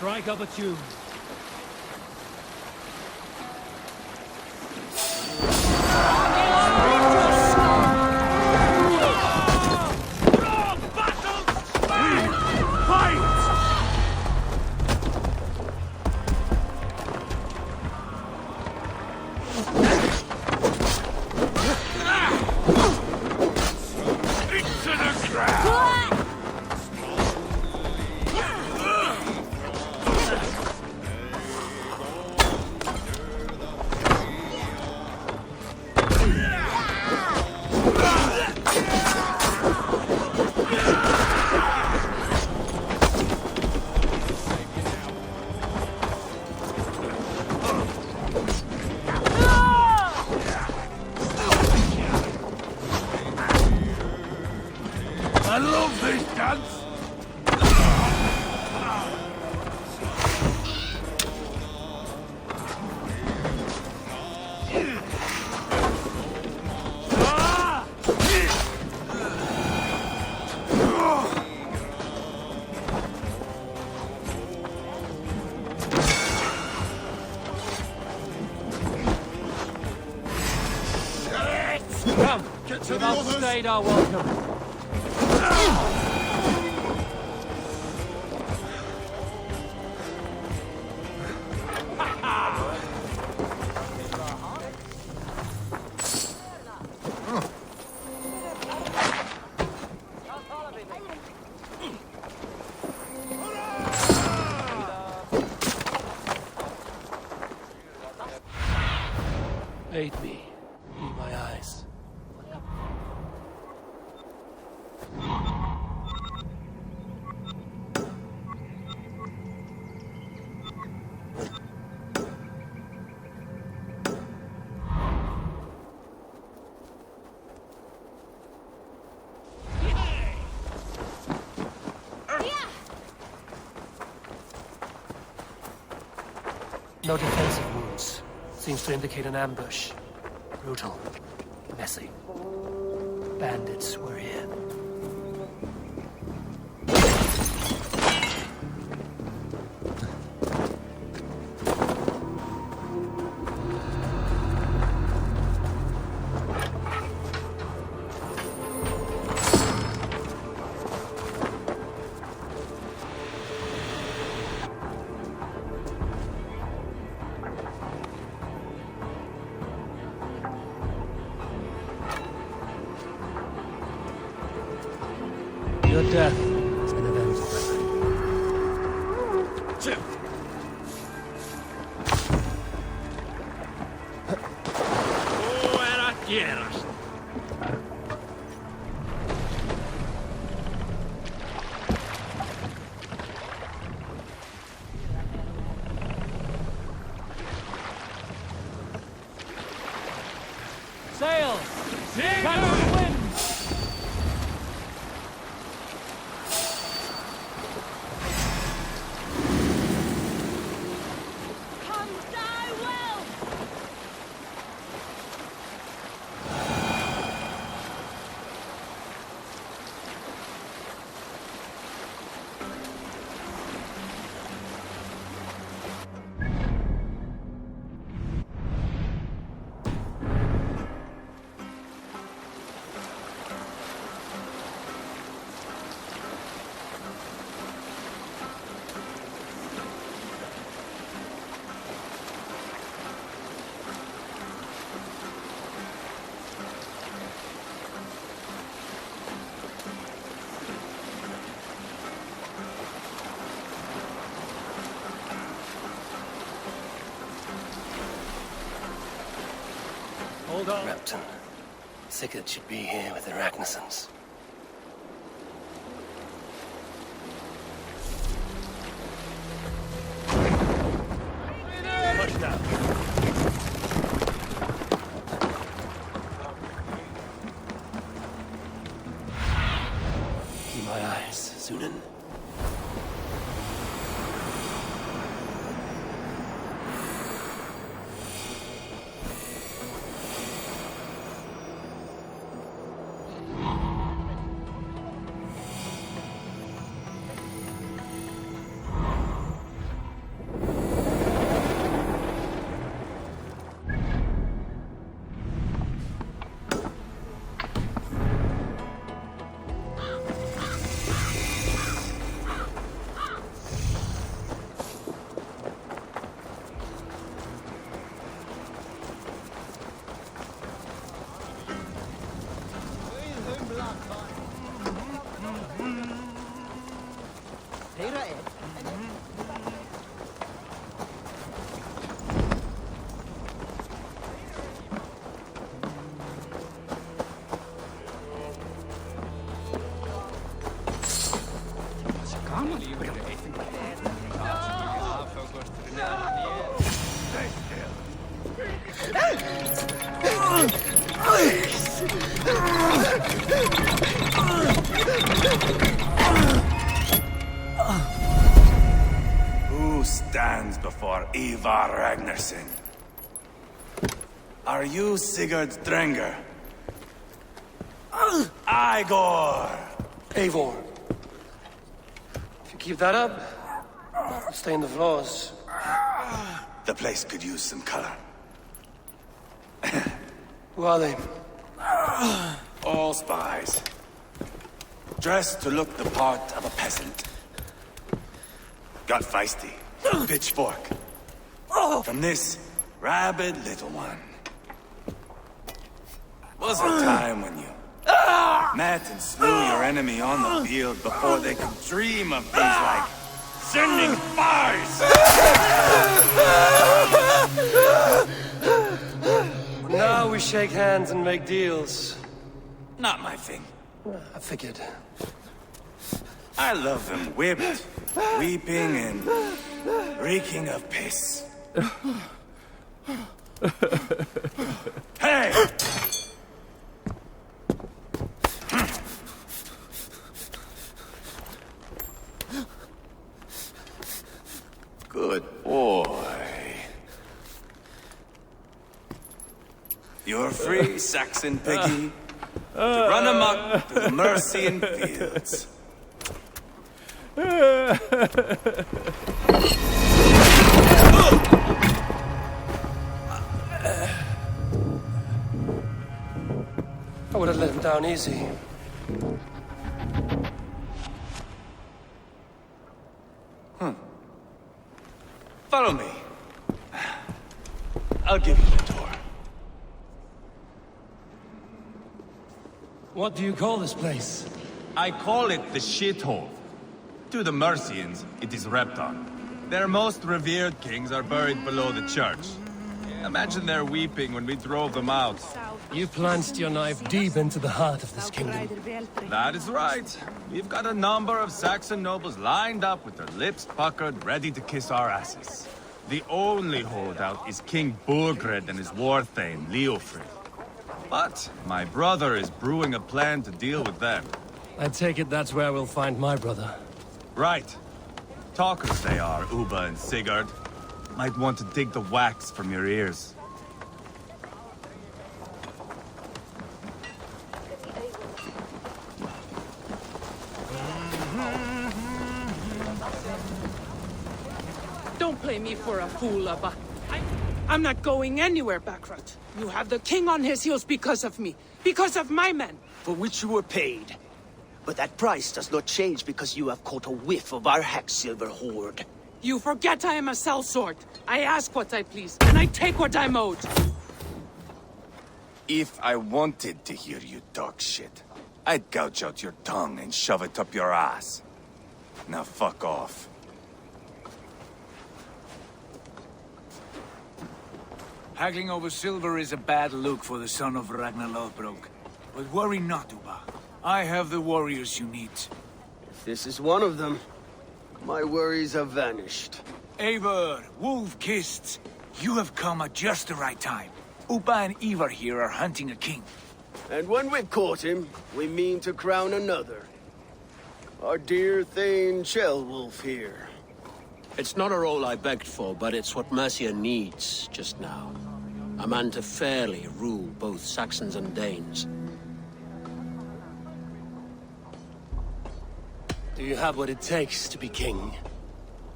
Strike up a tune. I love this dance! Come, we've outstayed our welcome. Aid me. Be my eyes. No defensive wounds. Seems to indicate an ambush. Brutal. Messy. Bandits were here. Your death has been avenged. Fuera tierras. Sail! Catch the wind! Hold on. Repton. Sickert should be here with Arachnisons. Touchdown. Be my eyes, Zunin. Who stands before Ivar Ragnarsson? Are you Sigurd Drenger? Igor! Eivor. If you keep that up, it'll stain the floors. The place could use some color. Who are they? All spies. Dressed to look the part of a peasant. Got feisty. Pitchfork. From this rabid little one. Was a time when you met and slew your enemy on the field before they could dream of things like sending spies! Now we shake hands and make deals. Not my thing. I figured. I love them whipped, weeping, and reeking of piss. Hey! Good boy. You're free, Saxon piggy, to run amok through the Mercian fields. I would have let him down easy. Follow me. I'll give you the tour. What do you call this place? I call it the shithole. To the Mercians, it is Repton. Their most revered kings are buried below the church. Imagine their weeping when we drove them out. You plunged your knife deep into the heart of this kingdom. That is right. We've got a number of Saxon nobles lined up with their lips puckered, ready to kiss our asses. The only holdout is King Burgred and his war thane, Leofrid. But my brother is brewing a plan to deal with them. I take it that's where we'll find my brother. Right. Talkers they are, Uba and Sigurd. Might want to dig the wax from your ears. Don't play me for a fool, Abba. I'm not going anywhere, Backrot. You have the king on his heels because of me. Because of my men. For which you were paid. But that price does not change because you have caught a whiff of our Hacksilver hoard. You forget I am a sellsword. I ask what I please, and I take what I'm owed. If I wanted to hear you talk shit, I'd gouge out your tongue and shove it up your ass. Now fuck off. Haggling over silver is a bad look for the son of Ragnar Lothbrok. But worry not, Uba. I have the warriors you need. If this is one of them, my worries have vanished. Eivor, Wolf-Kissed, you have come at just the right time. Uba and Ivar here are hunting a king. And when we've caught him, we mean to crown another. Our dear Thane Ceolwulf here. It's not a role I begged for, but it's what Mercia needs just now. A man to fairly rule both Saxons and Danes. Do you have what it takes to be king?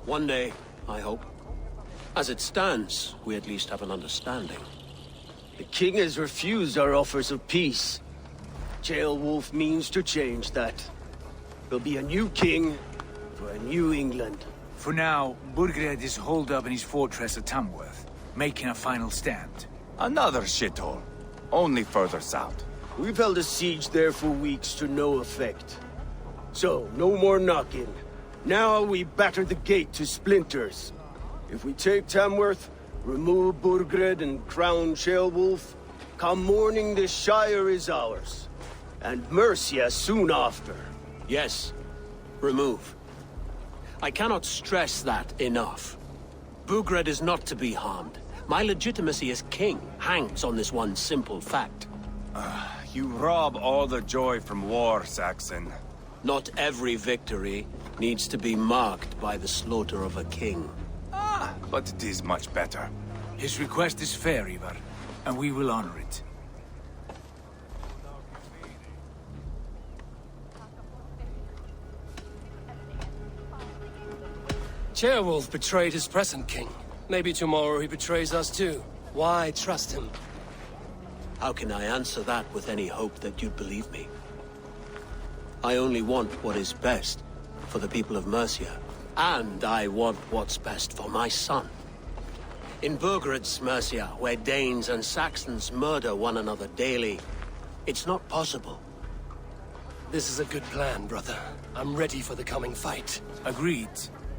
One day, I hope. As it stands, we at least have an understanding. The king has refused our offers of peace. Ceolwulf means to change that. There'll be a new king for a new England. For now, Burgred is holed up in his fortress at Tamworth, making a final stand. Another shithole. Only further south. We've held a siege there for weeks to no effect. So, no more knocking. Now we batter the gate to splinters. If we take Tamworth, remove Burgred and crown Ceolwulf, come morning the Shire is ours. And Mercia soon after. Yes, remove. I cannot stress that enough. Burgred is not to be harmed. My legitimacy as king hangs on this one simple fact. You rob all the joy from war, Saxon. Not every victory needs to be marked by the slaughter of a king. But it is much better. His request is fair, Ivar, and we will honor it. Ceolwulf betrayed his present king. Maybe tomorrow he betrays us too. Why trust him? How can I answer that with any hope that you'd believe me? I only want what is best for the people of Mercia. And I want what's best for my son. In Burgred's Mercia, where Danes and Saxons murder one another daily, it's not possible. This is a good plan, brother. I'm ready for the coming fight. Agreed.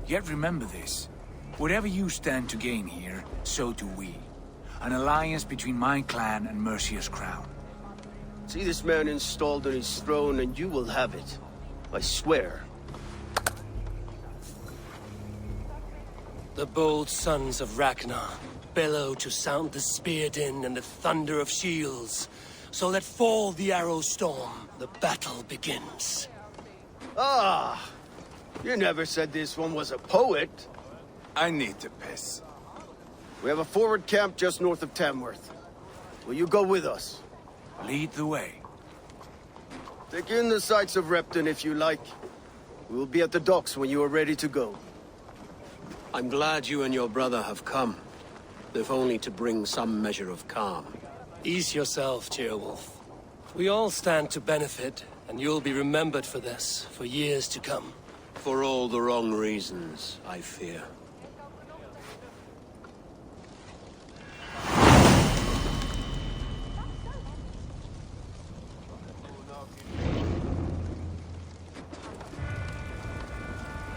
Yet remember this. Whatever you stand to gain here, so do we. An alliance between my clan and Mercia's crown. See this man installed on his throne and you will have it. I swear. The bold sons of Ragnar bellow to sound the spear din and the thunder of shields. So let fall the arrow storm. The battle begins. Ah! You never said this one was a poet. I need to piss. We have a forward camp just north of Tamworth. Will you go with us? Lead the way. Take in the sights of Repton if you like. We will be at the docks when you are ready to go. I'm glad you and your brother have come, if only to bring some measure of calm. Ease yourself, Ceolwulf. We all stand to benefit, and you'll be remembered for this, for years to come. For all the wrong reasons, I fear.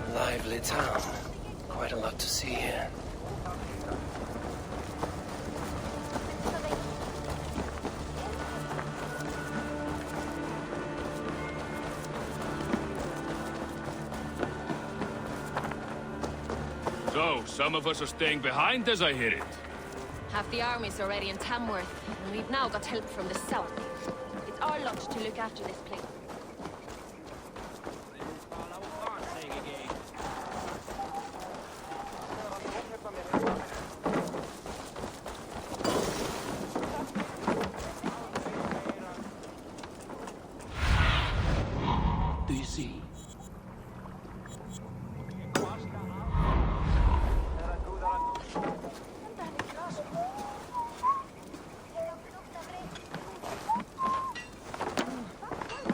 A lively town. Quite a lot to see here. So, some of us are staying behind as I hear it. Half the army's already in Tamworth, and we've now got help from the south. It's our lot to look after this place. Do you see?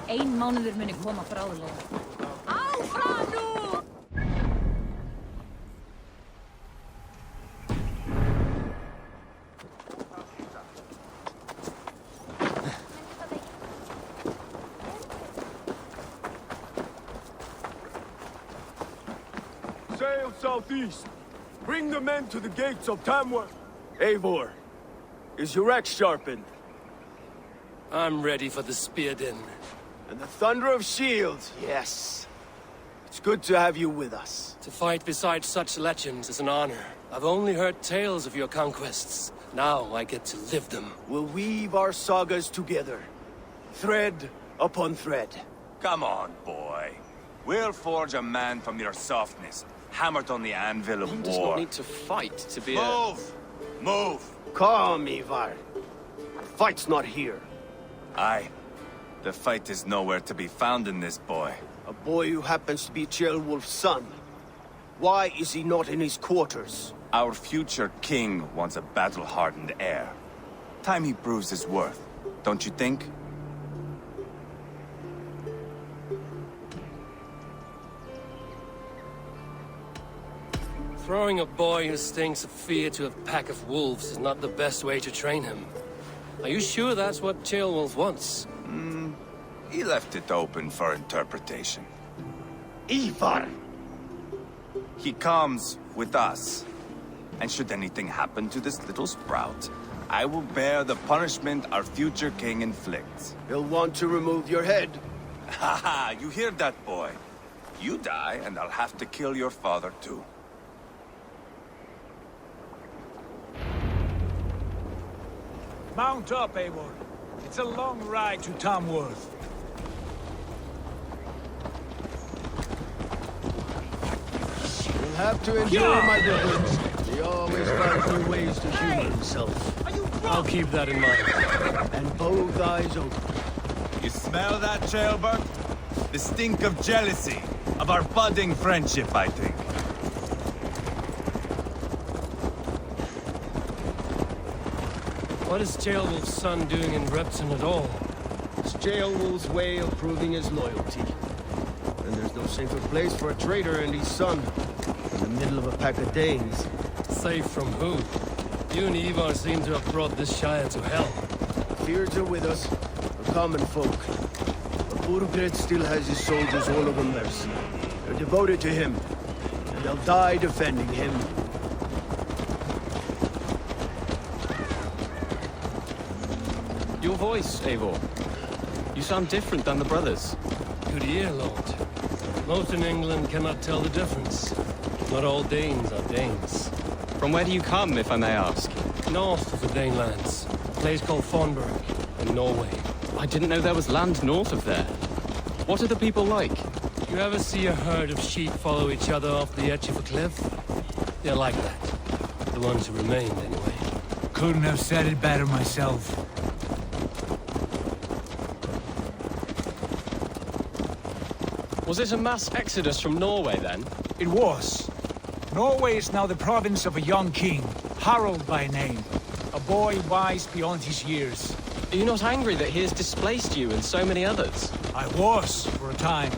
Ein mánuður muni koma bráðlega. Áfram nú! Sail southeast. Bring the men to the gates of Tamworth. Eivor, is your axe sharpened? I'm ready for the spear din. And the thunder of shields, yes. It's good to have you with us. To fight beside such legends is an honor. I've only heard tales of your conquests. Now I get to live them. We'll weave our sagas together. Thread upon thread. Come on, boy. We'll forge a man from your softness, hammered on the anvil of One war. does not need to fight to be Move! Move! Calm, Ivar. The fight's not here. Aye. The fight is nowhere to be found in this boy. A boy who happens to be Ceolwulf's son. Why is he not in his quarters? Our future king wants a battle-hardened heir. Time he proves his worth, don't you think? Throwing a boy who stinks of fear to a pack of wolves is not the best way to train him. Are you sure that's what Ceolwulf wants? He left it open for interpretation. Ivar! He comes with us. And should anything happen to this little sprout, I will bear the punishment our future king inflicts. He'll want to remove your head. Haha, you hear that, boy? You die, and I'll have to kill your father, too. Mount up, Eivor. It's a long ride to Tamworth. You'll have to endure my difference. He always finds new ways to humor himself. I'll keep that in mind. And both eyes open. You smell that, Jailbird? The stink of jealousy, of our budding friendship, I think. What is Jailwolf's son doing in Repton at all? It's Jailwolf's way of proving his loyalty. And there's no safer place for a traitor and his son. In the middle of a pack of Danes. Safe from who? You and Ivar seem to have brought this Shire to hell. Fears are with us, the common folk. But Burgred still has his soldiers all over mercy. They're devoted to him, and they'll die defending him. Your voice, Eivor. You sound different than the brothers. Good ear, Lord. Most in England cannot tell the difference. Not all Danes are Danes. From where do you come, if I may ask? North of the Danelands. A place called Thornburg, in Norway. I didn't know there was land north of there. What are the people like? You ever see a herd of sheep follow each other off the edge of a cliff? They're like that. The ones who remained, anyway. Couldn't have said it better myself. Was it a mass exodus from Norway, then? It was. Norway is now the province of a young king, Harald by name. A boy wise beyond his years. Are you not angry that he has displaced you and so many others? I was, for a time.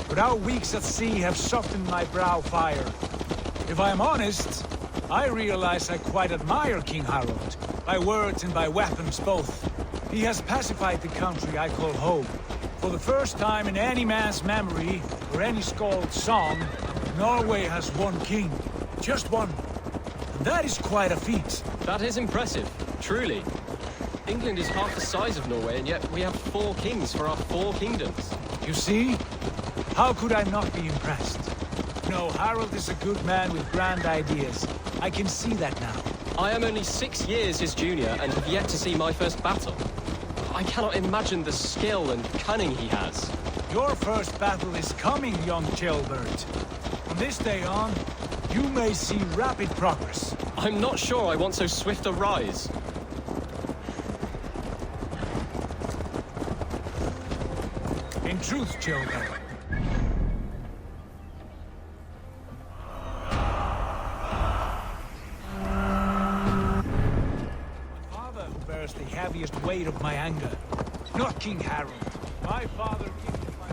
But our weeks at sea have softened my brow fire. If I am honest, I realize I quite admire King Harald. By words and by weapons both. He has pacified the country I call home. For the first time in any man's memory, or any skald's song, Norway has one king. Just one. And that is quite a feat. That is impressive, truly. England is half the size of Norway, and yet we have 4 kings for our 4 kingdoms. You see? How could I not be impressed? No, Harald is a good man with grand ideas. I can see that now. I am only 6 years his junior, and have yet to see my first battle. I cannot imagine the skill and cunning he has. Your first battle is coming, young jailbird. From this day on, you may see rapid progress. I'm not sure I want so swift a rise. In truth, jailbird. The heaviest weight of my anger. Not King Harald. My father gave me my...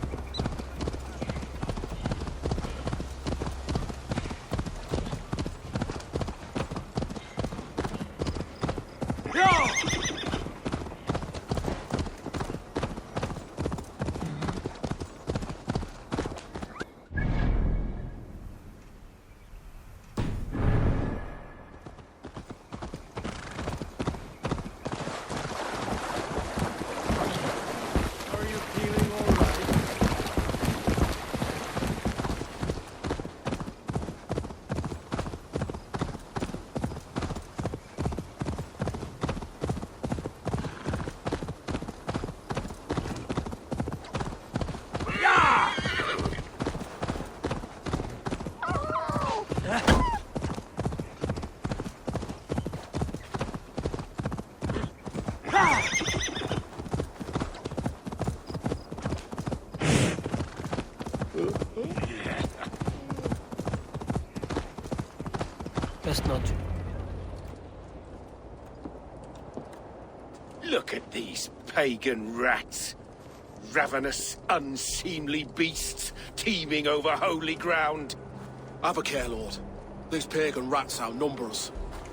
Best not to. Look at these pagan rats. Ravenous, unseemly beasts teeming over holy ground. Have a care, Lord. These pagan rats outnumber us.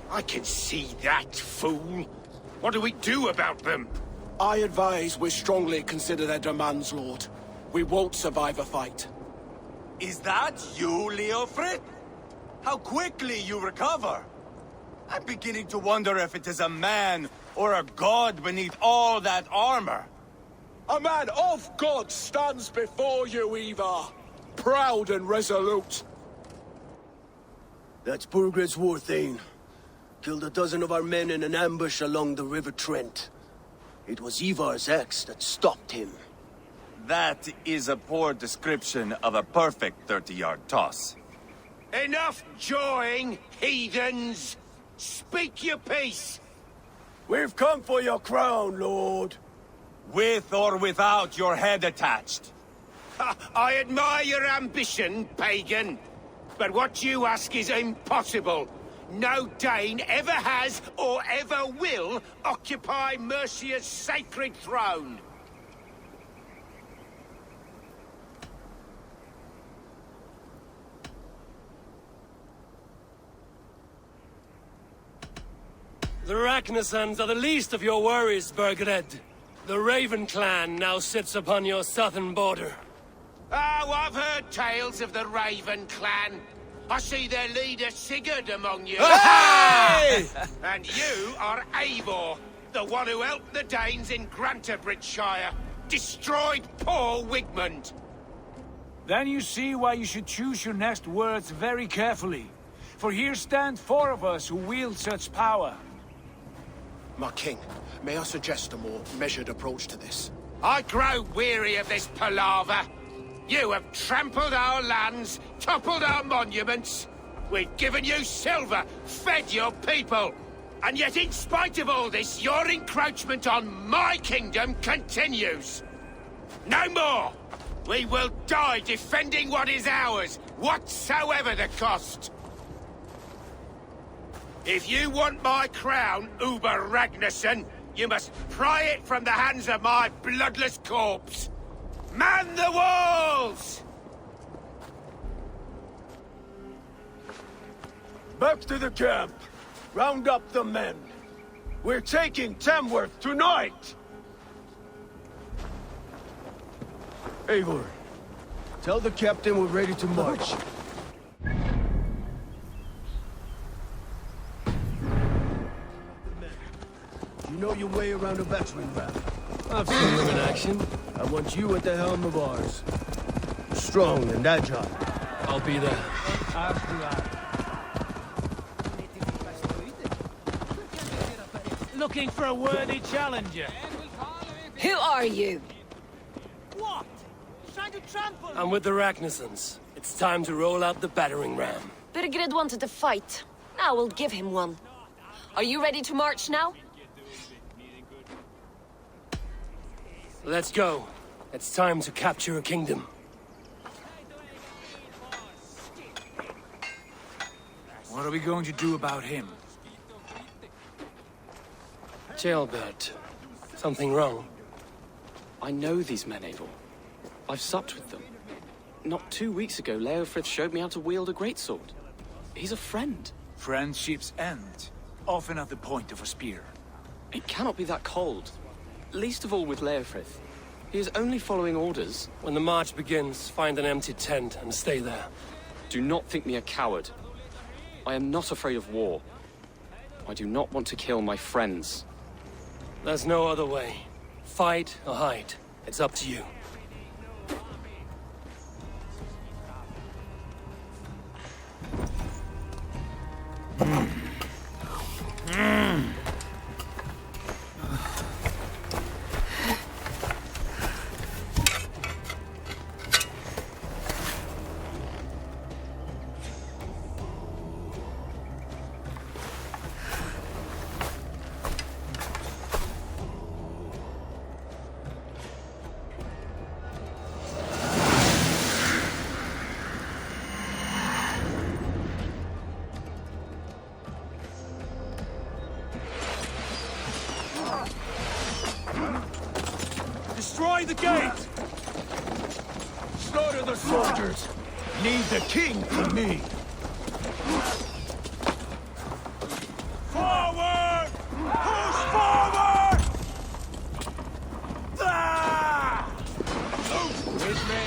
I can see that, fool. What do we do about them? I advise we strongly consider their demands, Lord. We won't survive a fight. Is that you, Leofrid? How quickly you recover! I'm beginning to wonder if it is a man or a god beneath all that armor. A man of God stands before you, Ivar. Proud and resolute. That's Burgred's Warthane. Killed a dozen of our men in an ambush along the River Trent. It was Ivar's axe that stopped him. That is a poor description of a perfect 30-yard toss. Enough jawing, heathens! Speak your piece! We've come for your crown, Lord. With or without your head attached. I admire your ambition, pagan. But what you ask is impossible. No Dane ever has or ever will occupy Mercia's sacred throne. The Ragnarsons are the least of your worries, Burgred. The Raven clan now sits upon your southern border. Oh, I've heard tales of the Raven clan. I see their leader Sigurd among you. Hey! And you are Eivor, the one who helped the Danes in Grantabridgeshire. Destroyed poor Wigmund. Then you see why you should choose your next words very carefully. For here stand 4 of us who wield such power. My king, may I suggest a more measured approach to this? I grow weary of this palaver. You have trampled our lands, toppled our monuments. We've given you silver, fed your people. And yet in spite of all this, your encroachment on my kingdom continues. No more! We will die defending what is ours, whatsoever the cost. If you want my crown, Uber Ragnarsson, you must pry it from the hands of my bloodless corpse. Man the walls! Back to the camp. Round up the men. We're taking Tamworth tonight! Eivor, tell the captain we're ready to march. You know your way around a battering ram. I've seen them in action. I want you at the helm of ours. Strong and agile. I'll be there. Looking for a worthy challenger. Who are you? What? Trying to trample? I'm with the Ragnarsons. It's time to roll out the battering ram. Birgrid wanted to fight. Now we'll give him one. Are you ready to march now? Let's go. It's time to capture a kingdom. What are we going to do about him? Jailbird. Something wrong? I know these men, Eivor. I've supped with them. Not 2 weeks ago, Leofrith showed me how to wield a greatsword. He's a friend. Friendships end, often at the point of a spear. It cannot be that cold. Least of all with Leofrith. He is only following orders. When the march begins, find an empty tent and stay there. Do not think me a coward. I am not afraid of war. I do not want to kill my friends. There's no other way. Fight or hide. It's up to you. Destroy the gate! Slaughter the soldiers! Leave the king for me! Forward! Push forward! Ah! With me!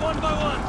one by one.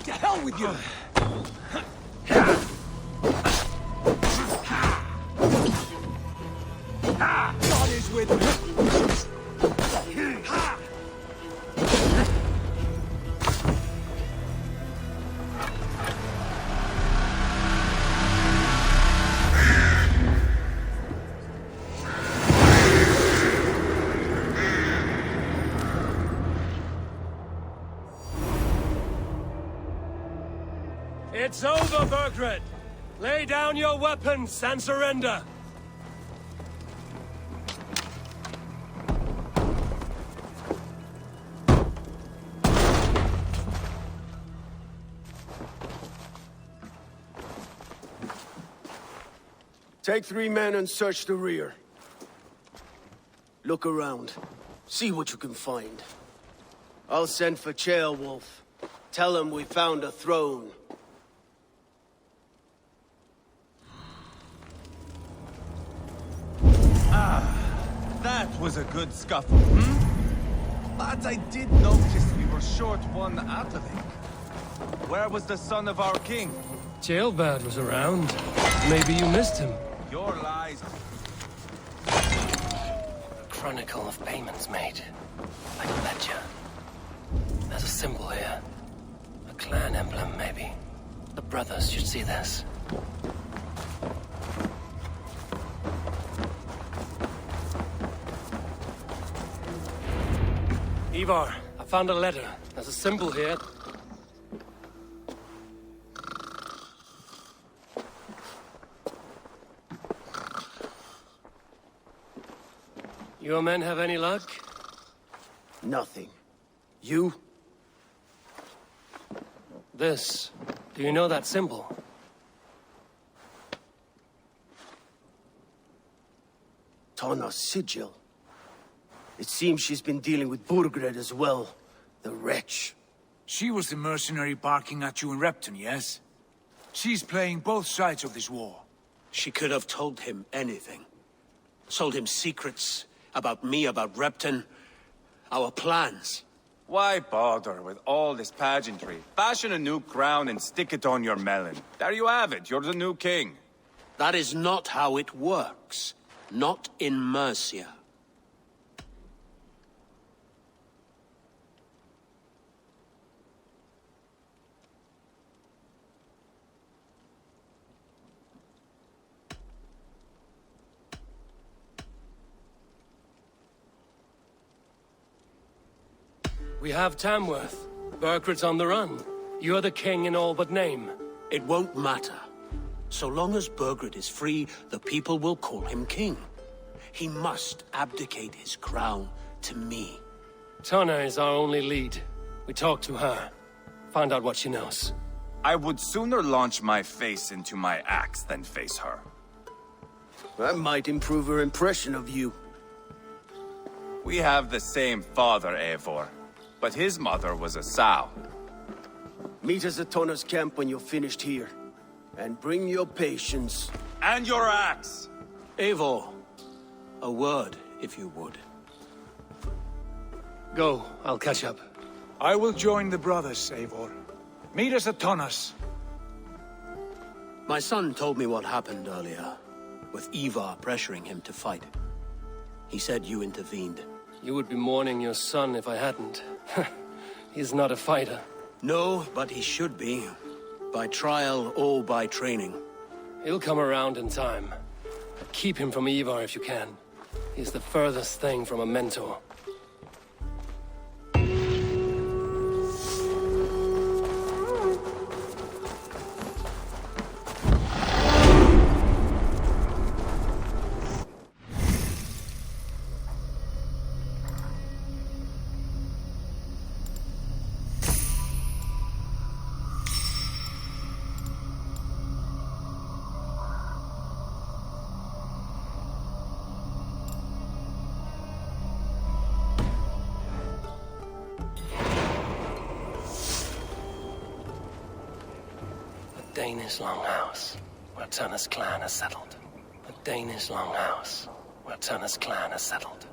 To hell with you! God is with me! It's over, Burgred! Lay down your weapons and surrender! Take 3 men and search the rear. Look around. See what you can find. I'll send for Ceolwulf. Tell him we found a throne. That was a good scuffle, hmm? But I did notice we were short one atheling. Where was the son of our king? Ceolbert was around. Maybe you missed him. Your lies. A chronicle of payments made. Like a ledger. There's a symbol here. A clan emblem, maybe. The brothers should see this. Ivar, I found a letter. There's a symbol here. Your men have any luck? Nothing. You? This. Do you know that symbol? Tana's sigil. It seems she's been dealing with Burgred as well. The wretch. She was the mercenary barking at you in Repton, yes? She's playing both sides of this war. She could have told him anything. Told him secrets about me, about Repton, our plans. Why bother with all this pageantry? Fashion a new crown and stick it on your melon. There you have it, you're the new king. That is not how it works. Not in Mercia. We have Tamworth. Burgred's on the run. You're the king in all but name. It won't matter. So long as Burgred is free, the people will call him king. He must abdicate his crown to me. Tonna is our only lead. We talk to her. Find out what she knows. I would sooner launch my face into my axe than face her. That might improve her impression of you. We have the same father, Eivor, but his mother was a sow. Meet us at Tonna's camp when you're finished here. And bring your patience. And your axe! Eivor, a word, if you would. Go, I'll catch up. I will join the brothers, Eivor. Meet us at Tonna's. My son told me what happened earlier, with Ivar pressuring him to fight. He said you intervened. You would be mourning your son if I hadn't. He's not a fighter. No, but he should be. By trial or by training. He'll come around in time. Keep him from Ivar if you can. He's the furthest thing from a mentor. Danish longhouse, where Tunna's clan is settled. A Danish longhouse, where Tunna's clan is settled.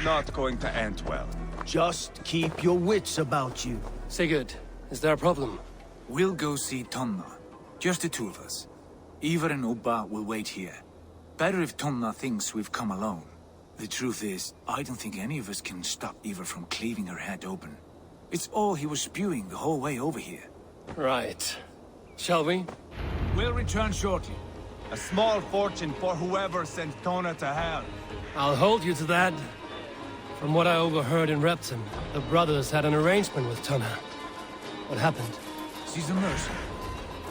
Not going to end well. Just keep your wits about you. Sigurd, is there a problem? We'll go see Tonna. Just the two of us. Ivar and Ubba will wait here. Better if Tonna thinks we've come alone. The truth is, I don't think any of us can stop Ivar from cleaving her head open. It's all he was spewing the whole way over here. Right. Shall we? We'll return shortly. A small fortune for whoever sent Tonna to hell. I'll hold you to that. From what I overheard in Repton, the brothers had an arrangement with Tonna. What happened? She's a mercenary.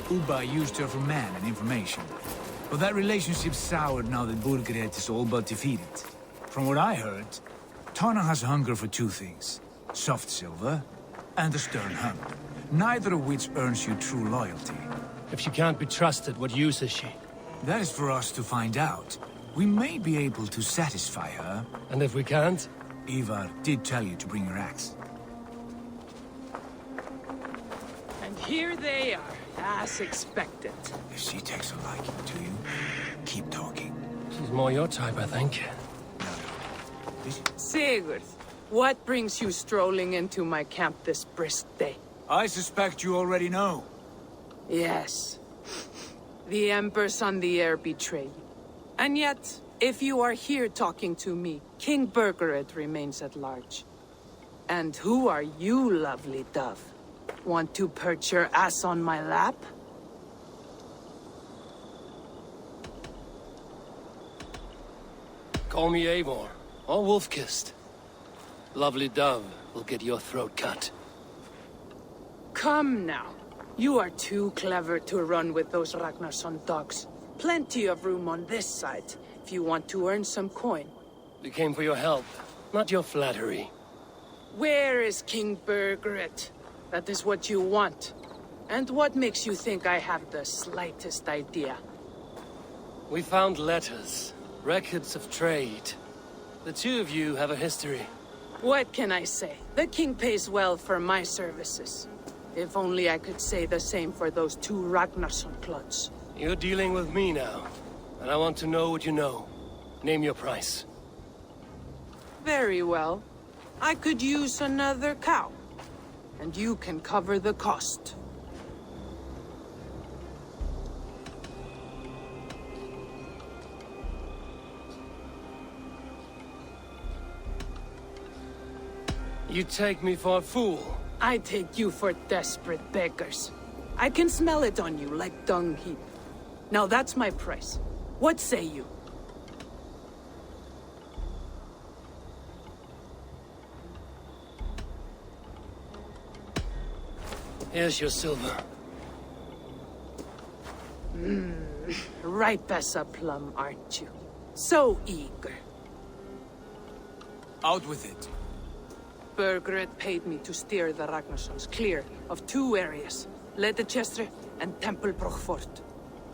Ubba used her for man and information. But that relationship soured now that Burgred is all but defeated. From what I heard, Tonna has hunger for two things. Soft silver and a stern hunt. Neither of which earns you true loyalty. If she can't be trusted, what use is she? That is for us to find out. We may be able to satisfy her. And if we can't? Ivar did tell you to bring your axe. And here they are, as expected. If she takes a liking to you, keep talking. She's more your type, I think. Sigurd, what brings you strolling into my camp this brisk day? I suspect you already know. Yes. The Emperor's on the air betrayed you. And yet, if you are here talking to me, King Burgered remains at large. And who are you, lovely dove? Want to perch your ass on my lap? Call me Eivor, or Wolf-Kissed. Lovely dove will get your throat cut. Come now. You are too clever to run with those Ragnarsson dogs. Plenty of room on this side, if you want to earn some coin. We came for your help, not your flattery. Where is King Burgered? That is what you want. And what makes you think I have the slightest idea? We found letters, records of trade. The two of you have a history. What can I say? The king pays well for my services. If only I could say the same for those two Ragnarsson clods. You're dealing with me now, and I want to know what you know. Name your price. Very well. I could use another cow. And you can cover the cost. You take me for a fool. I take you for desperate beggars. I can smell it on you like dung heap. Now that's my price. What say you? Here's your silver. Ripe as a plum, aren't you? So eager. Out with it. Burgered paid me to steer the Ragnarssons clear of two areas, Leicester and Templebroch Fort.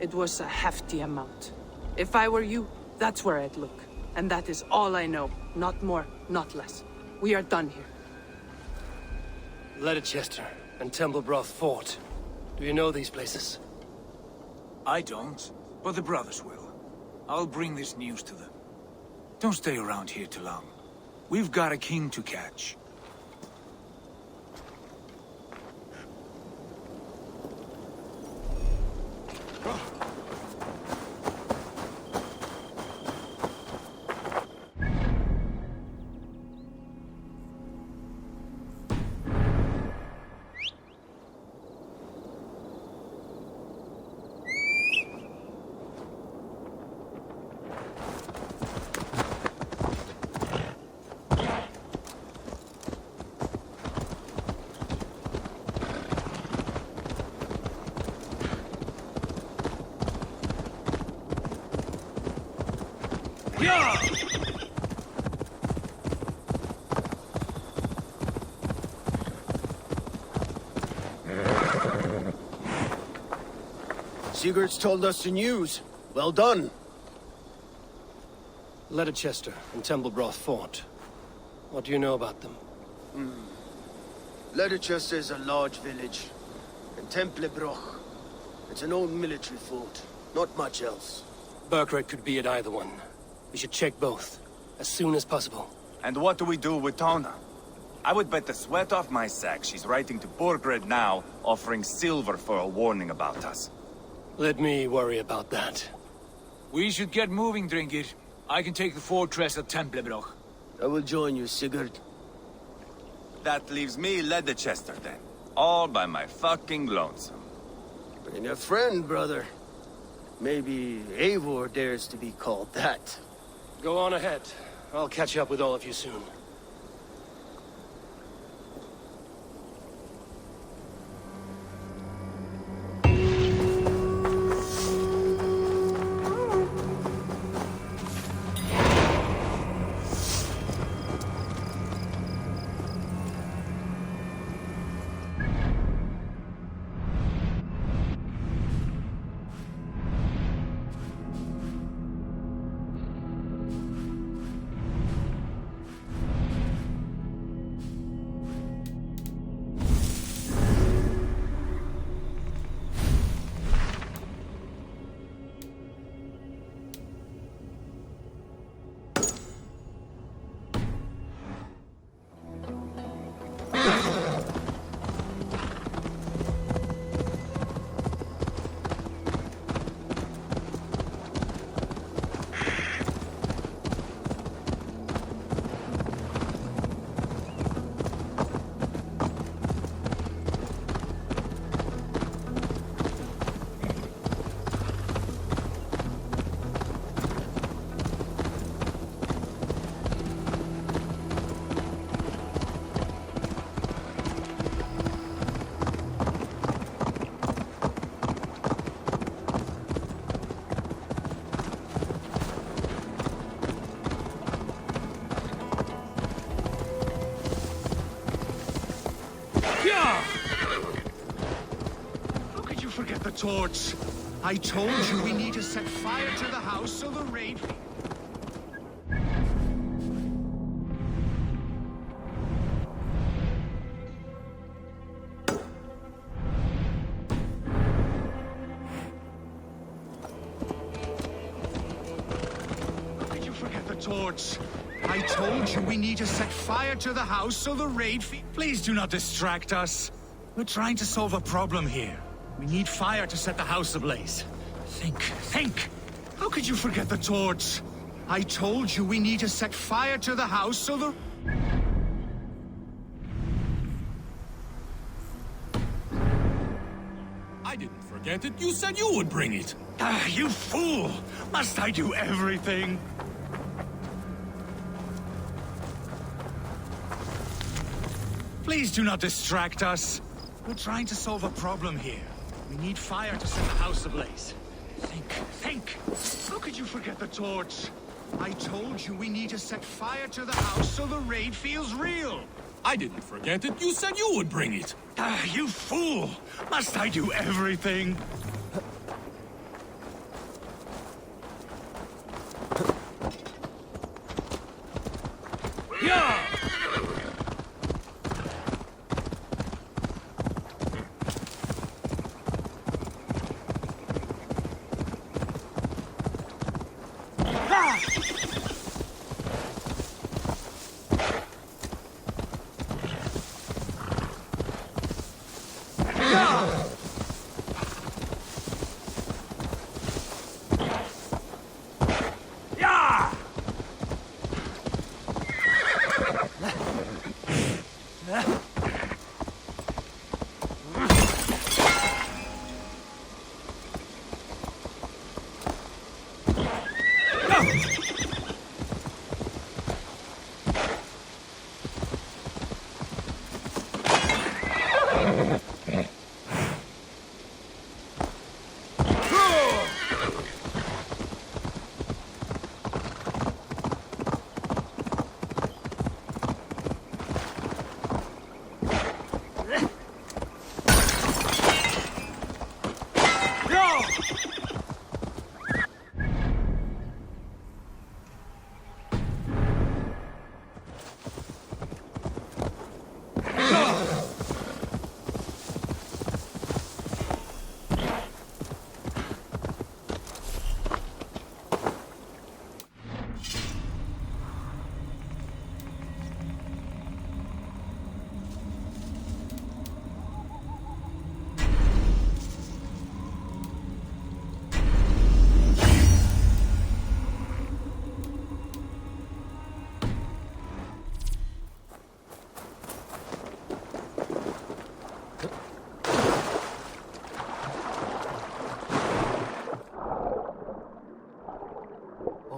It was a hefty amount. If I were you, that's where I'd look. And that is all I know. Not more, not less. We are done here. Leicester and Templebroch Fort. Do you know these places? I don't, but the brothers will. I'll bring this news to them. Don't stay around here too long. We've got a king to catch. Sigurd's told us the news. Well done. Leicester and Templebroch Fort. What do you know about them? Leicester is a large village. And Templebroch, it's an old military fort. Not much else. Burgered could be at either one. We should check both, as soon as possible. And what do we do with Tona? I would bet the sweat off my sack she's writing to Burgred now, offering silver for a warning about us. Let me worry about that. We should get moving, Drinkir. I can take the fortress at Templebroch. I will join you, Sigurd. That leaves me Leicester then. All by my fucking lonesome. Bring a friend, brother. Maybe Eivor dares to be called that. Go on ahead. I'll catch up with all of you soon. forget the torch? I told you we need to set fire to the house so the raid... Did you forget the torch? I told you we need to set fire to the house so the raid... Please do not distract us. We're trying to solve a problem here. We need fire to set the house ablaze. Think! How could you forget the torch? I told you we need to set fire to the house so the... I didn't forget it. You said you would bring it. Ah, you fool! Must I do everything? Please do not distract us. We're trying to solve a problem here. We need fire to set the house ablaze. Think! How could you forget the torch? I told you we need to set fire to the house so the raid feels real. I didn't forget it. You said you would bring it. Ah, you fool! Must I do everything? Yeah!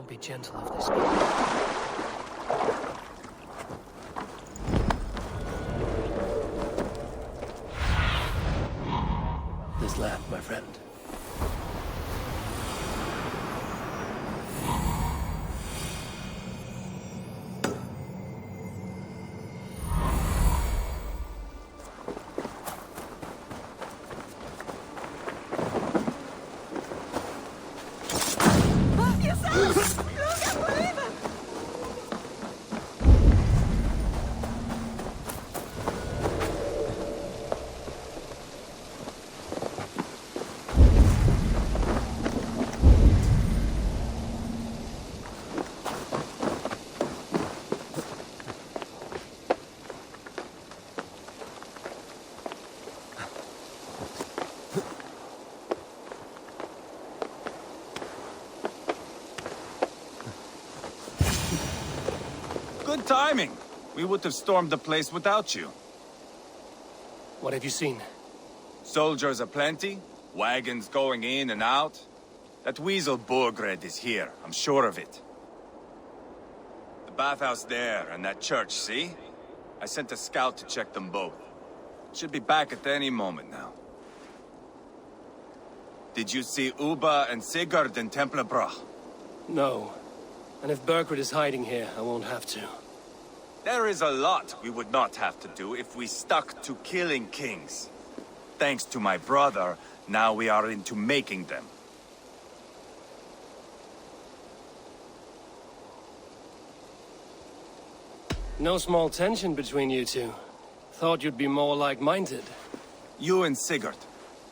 Be gentle if they speak. This land, my friend. Good timing. We would have stormed the place without you. What have you seen? Soldiers aplenty, wagons going in and out. That weasel Borgred is here, I'm sure of it. The bathhouse there and that church, see? I sent a scout to check them both. Should be back at any moment now. Did you see Uba and Sigurd in Templebrach? No. And if Berkred is hiding here, I won't have to. There is a lot we would not have to do if we stuck to killing kings. thanks to my brother, now we are into making them. No small tension between you two. Thought you'd be more like-minded. You and Sigurd,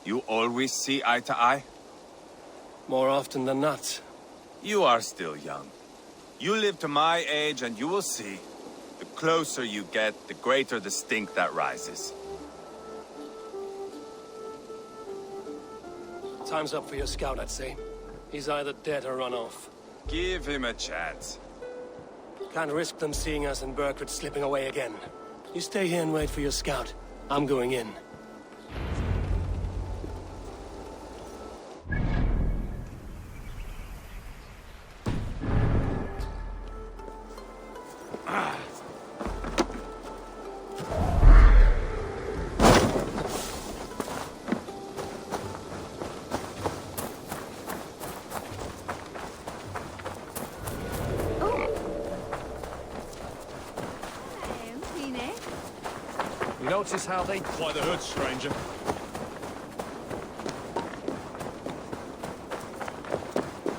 you always see eye to eye? More often than not. You are still young. You live to my age and you will see. The closer you get, the greater the stink that rises. Time's up for your scout, I'd say. He's either dead or run off. Give him a chance. Can't risk them seeing us and Burkred slipping away again. You stay here and wait for your scout. I'm going in. Notice how they... Why the hood, stranger?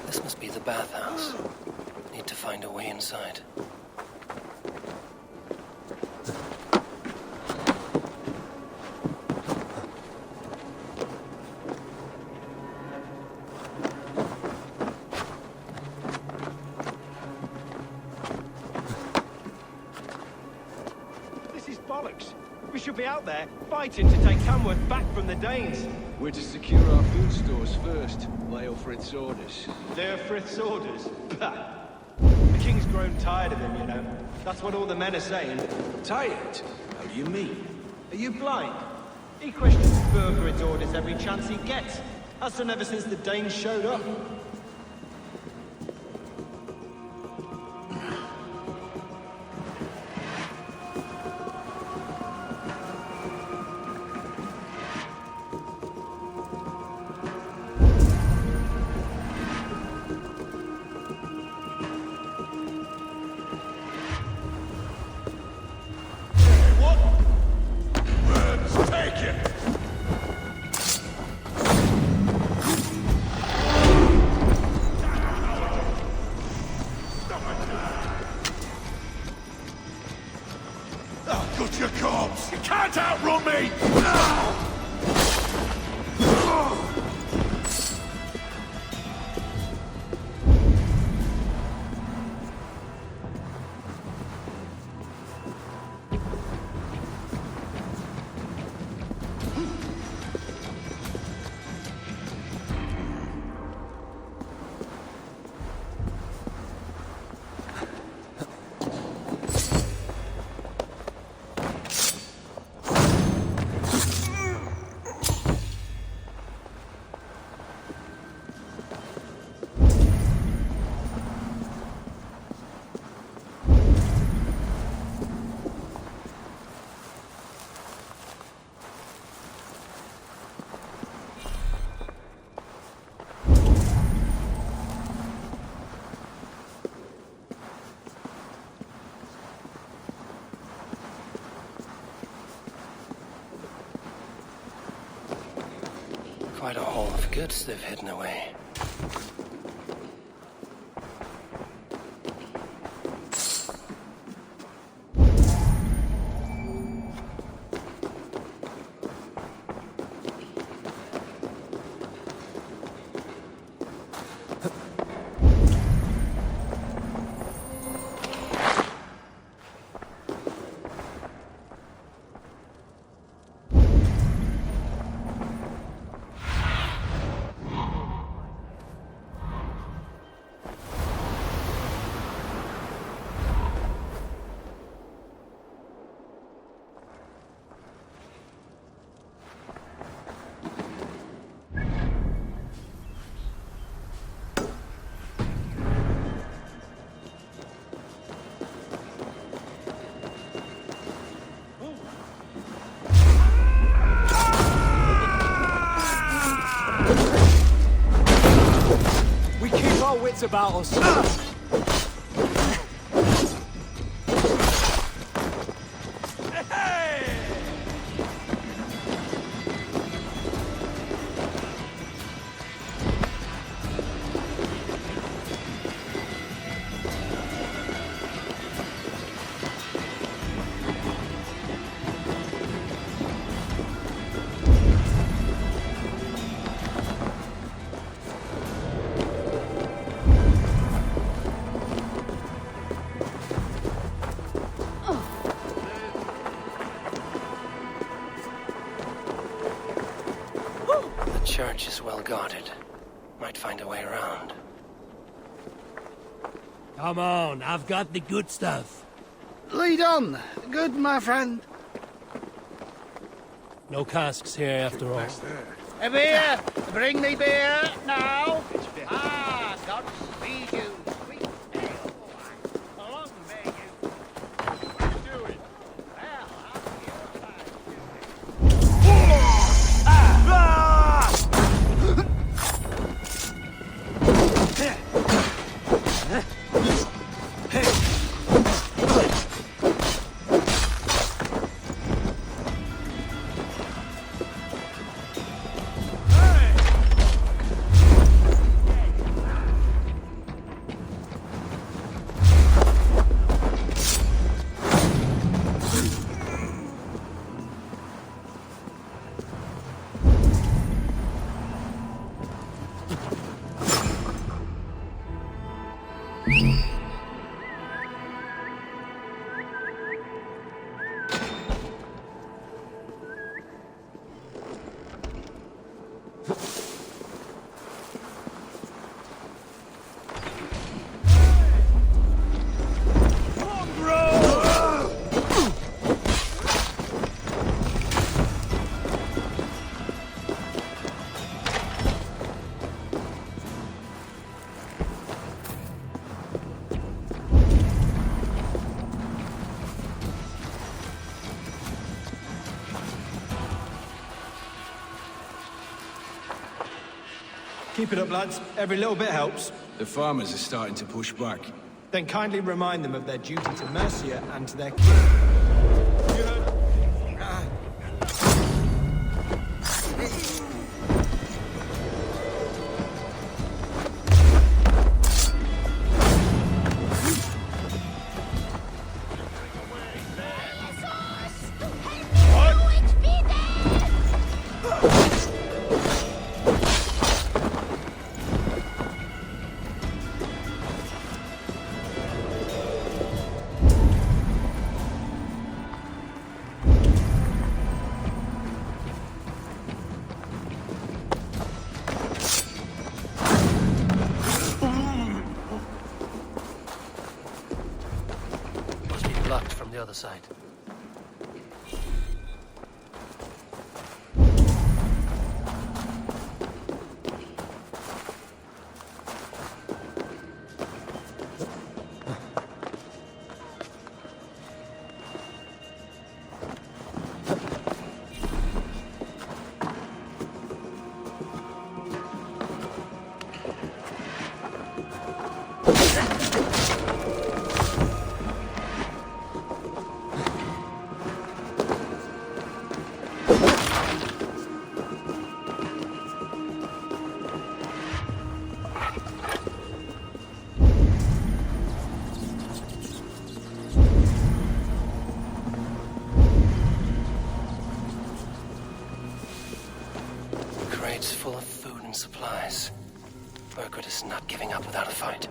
This must be the bathhouse. Need to find a way inside. This is bollocks. We should be out there, fighting to take Tamworth back from the Danes. We're to secure our food stores first. Leofrith's orders. Leofrith's orders? Bah. The king's grown tired of him, you know. That's what all the men are saying. Tired? How do you mean? Are you blind? He questions Burgred's orders every chance he gets. Has done ever since the Danes showed up. Quite a haul of goods they've hidden away. Wits about us. church is well guarded. Might find a way around. Come on, I've got the good stuff. Lead on, good my friend. No casks here after all. A beer! Bring me beer, now! Ah, God speed you, sweet ale. Long may you... What are you doing? Well, Keep it up, lads. Every little bit helps. The farmers are starting to push back. Then kindly remind them of their duty to Mercia and to their king. Blocked from the other side. Crates full of food and supplies. Burgred is not giving up without a fight.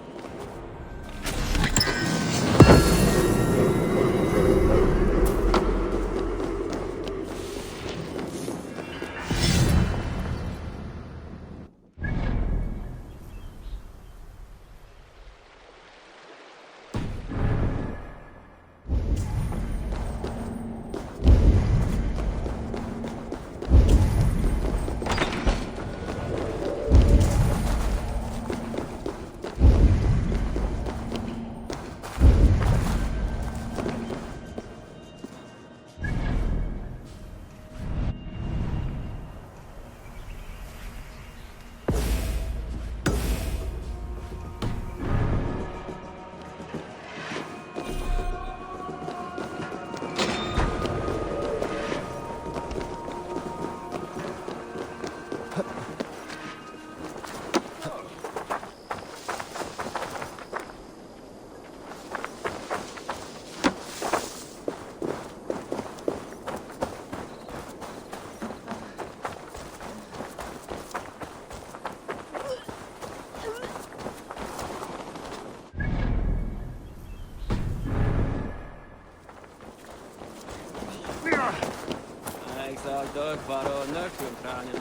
Ik zal ook voor een nuchtje praten.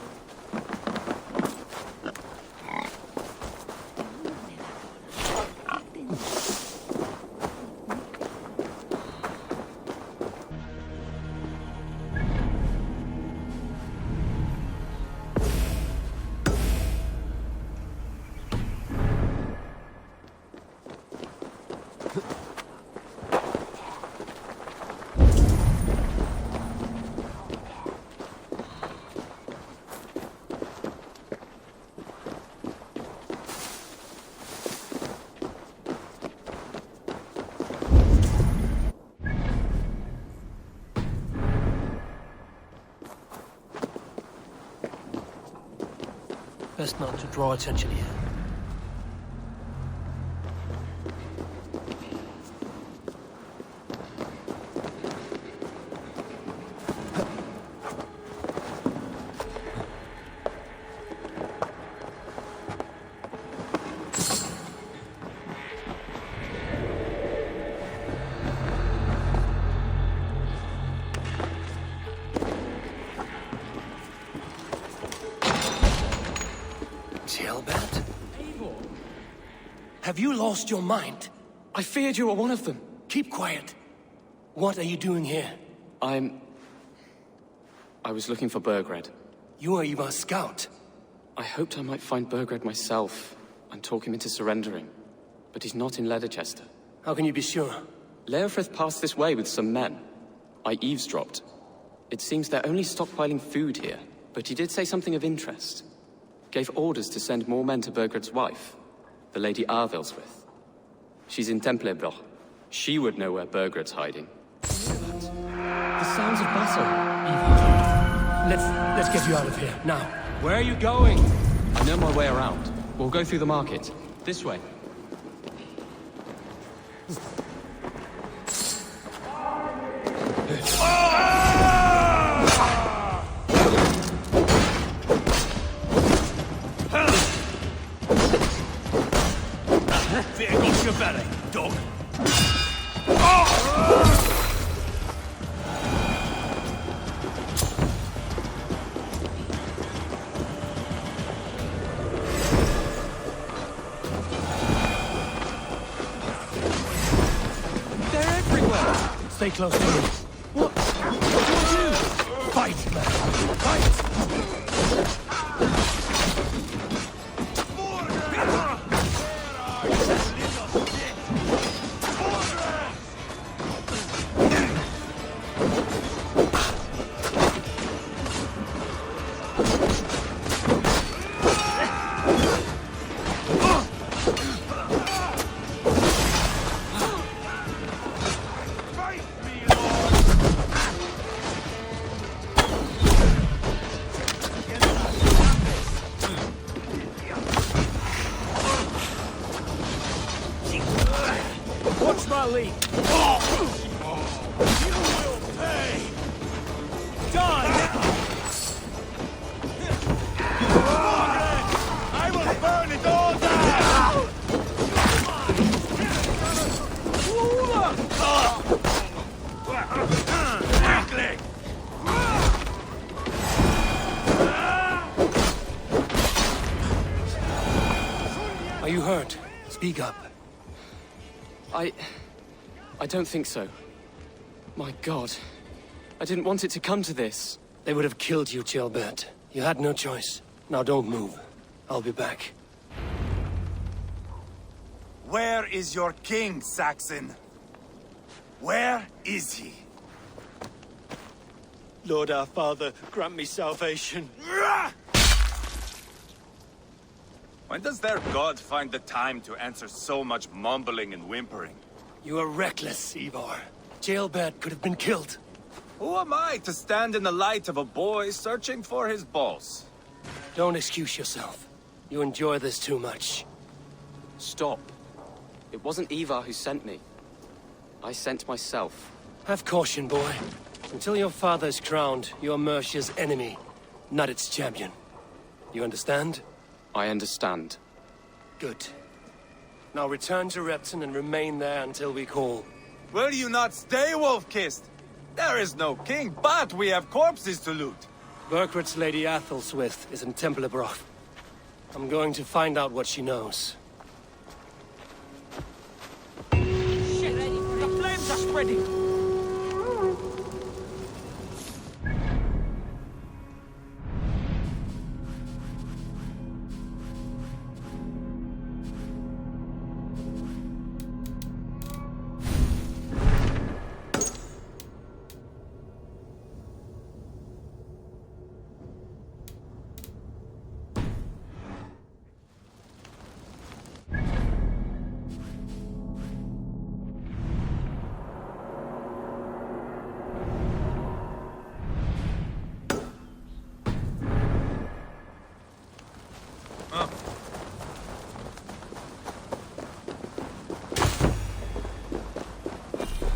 Best not to draw attention here. Have you lost your mind? I feared you were one of them. Keep quiet. What are you doing here? I was looking for Burgred. You are Ivar's scout. I hoped I might find Burgred myself and talk him into surrendering. But he's not in Leatherchester. How can you be sure? Leofrith passed this way with some men. I eavesdropped. It seems they're only stockpiling food here, but he did say something of interest. Gave orders to send more men to Burgred's wife, the Lady Arvilswith. She's in Templebroch. She would know where Burgred's hiding. The sounds of battle. Let's get you out of here, now. Where are you going? I know my way around. We'll go through the market. This way. There goes your belly, dog. They're everywhere! Stay close to me. What do you do? Fight, man. Fight! Watch my lead. You will pay. Die now. I will burn it all down! Quickly! Are you hurt? Speak up. I don't think so. My God. I didn't want it to come to this. They would have killed you, Ceolbert. You had no choice. Now don't move. I'll be back. Where is your king, Saxon? Where is he? Lord our Father, grant me salvation. When does their god find the time to answer so much mumbling and whimpering? You are reckless, Ivar. Ceolbert could have been killed. Who am I to stand in the light of a boy searching for his boss? Don't excuse yourself. You enjoy this too much. Stop. It wasn't Ivar who sent me. I sent myself. Have caution, boy. Until your father's crowned, you're Mercia's enemy, not its champion. You understand? I understand. Good. Now return to Repton and remain there until we call. Will you not stay, Wolf-Kissed? There is no king, but we have corpses to loot. Burkred's Lady Athelstwith is in Templebrough. I'm going to find out what she knows. Shit! The flames are spreading!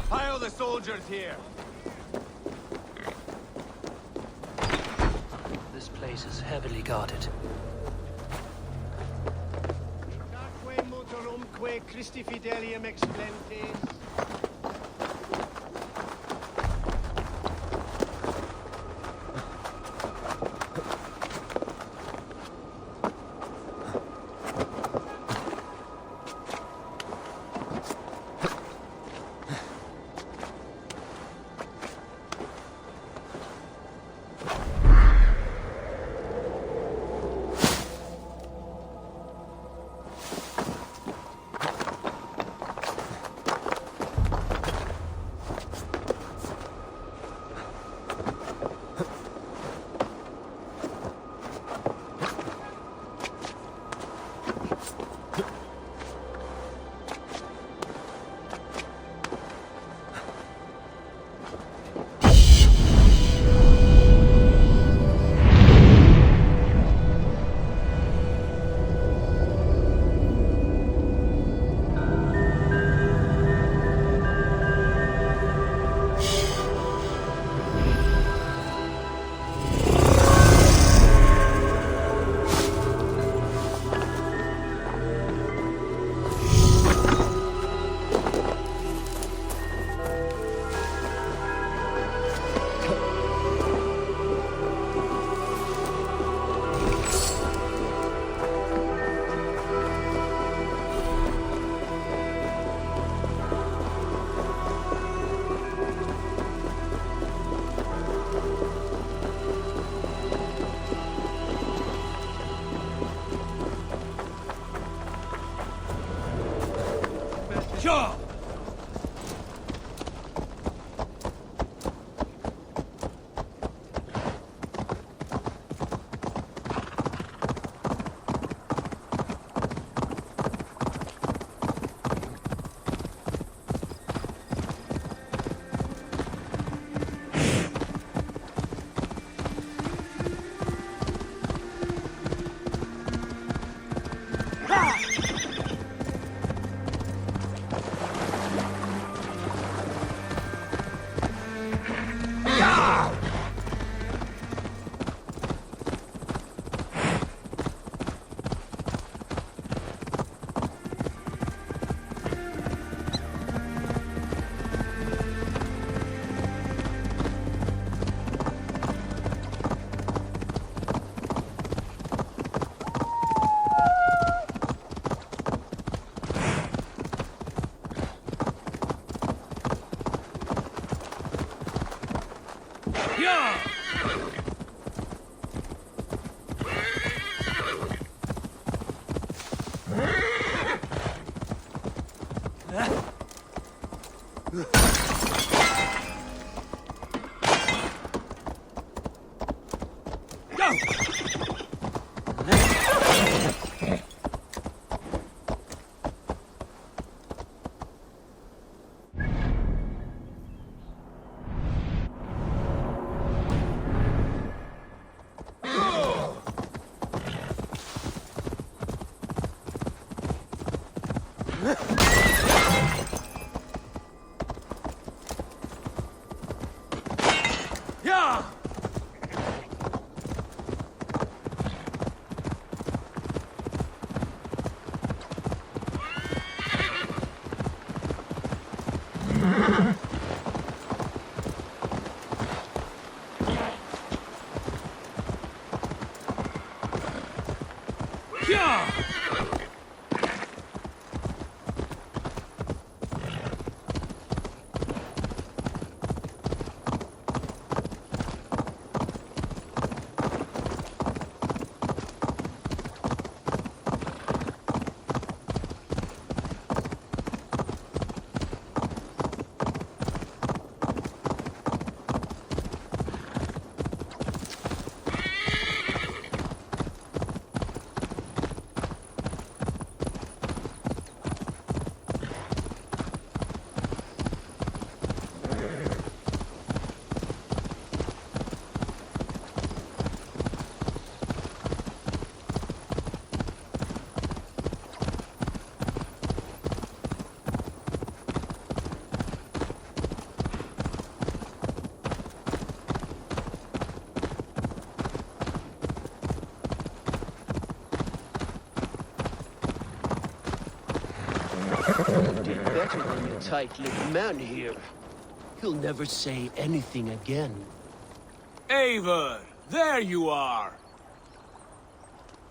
Pile the soldiers here. This place is heavily guarded. Darque motorumque Christi fidelium explentes. Sure! Did better than the tight-lipped man here. He'll never say anything again. Eivor, there you are!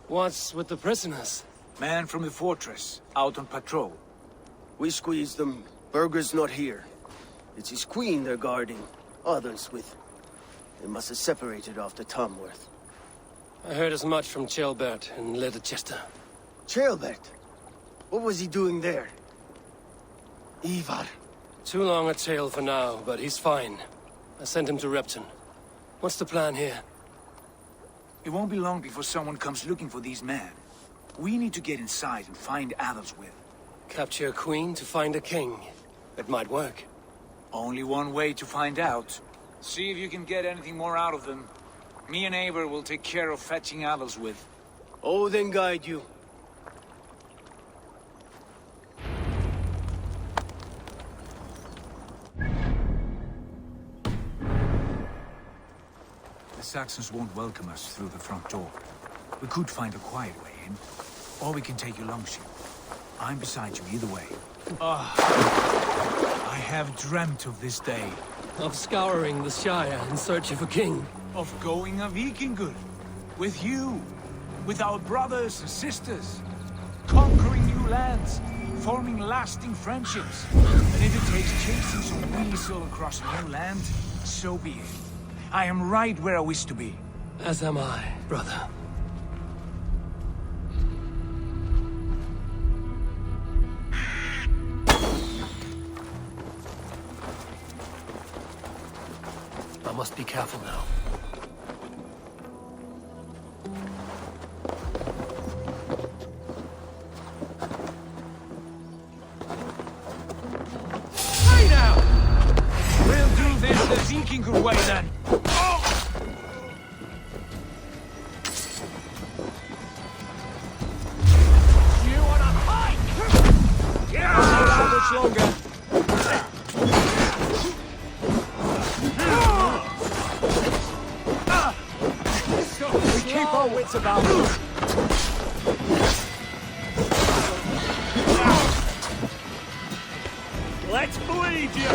What's with the prisoners? Man from the fortress, out on patrol. We squeezed them. Berger's not here. It's his queen they're guarding. Others with... They must have separated after Tamworth. I heard as much from Ceolbert in Leicester. Ceolbert? What was he doing there? Ivar. Too long a tale for now, but he's fine. I sent him to Repton. What's the plan here? It won't be long before someone comes looking for these men. We need to get inside and find Adelswith. Capture a queen to find a king. It might work. Only one way to find out. See if you can get anything more out of them. Me and Eivor will take care of fetching Adelswith. Odin guide you. The Saxons won't welcome us through the front door. We could find a quiet way in, or we can take your longship. I'm beside you either way. I have dreamt of this day. Of scouring the Shire in search of a king. Of going a Vikingur. With you. With our brothers and sisters. Conquering new lands. Forming lasting friendships. And if it takes chasing some weasel across a new land, so be it. I am right where I wish to be. As am I, brother. I must be careful now. Hey now! We'll do this the Vikingur way then. You wanna fight? Yeah! Not much longer. We keep our wits about us. Let's bleed you!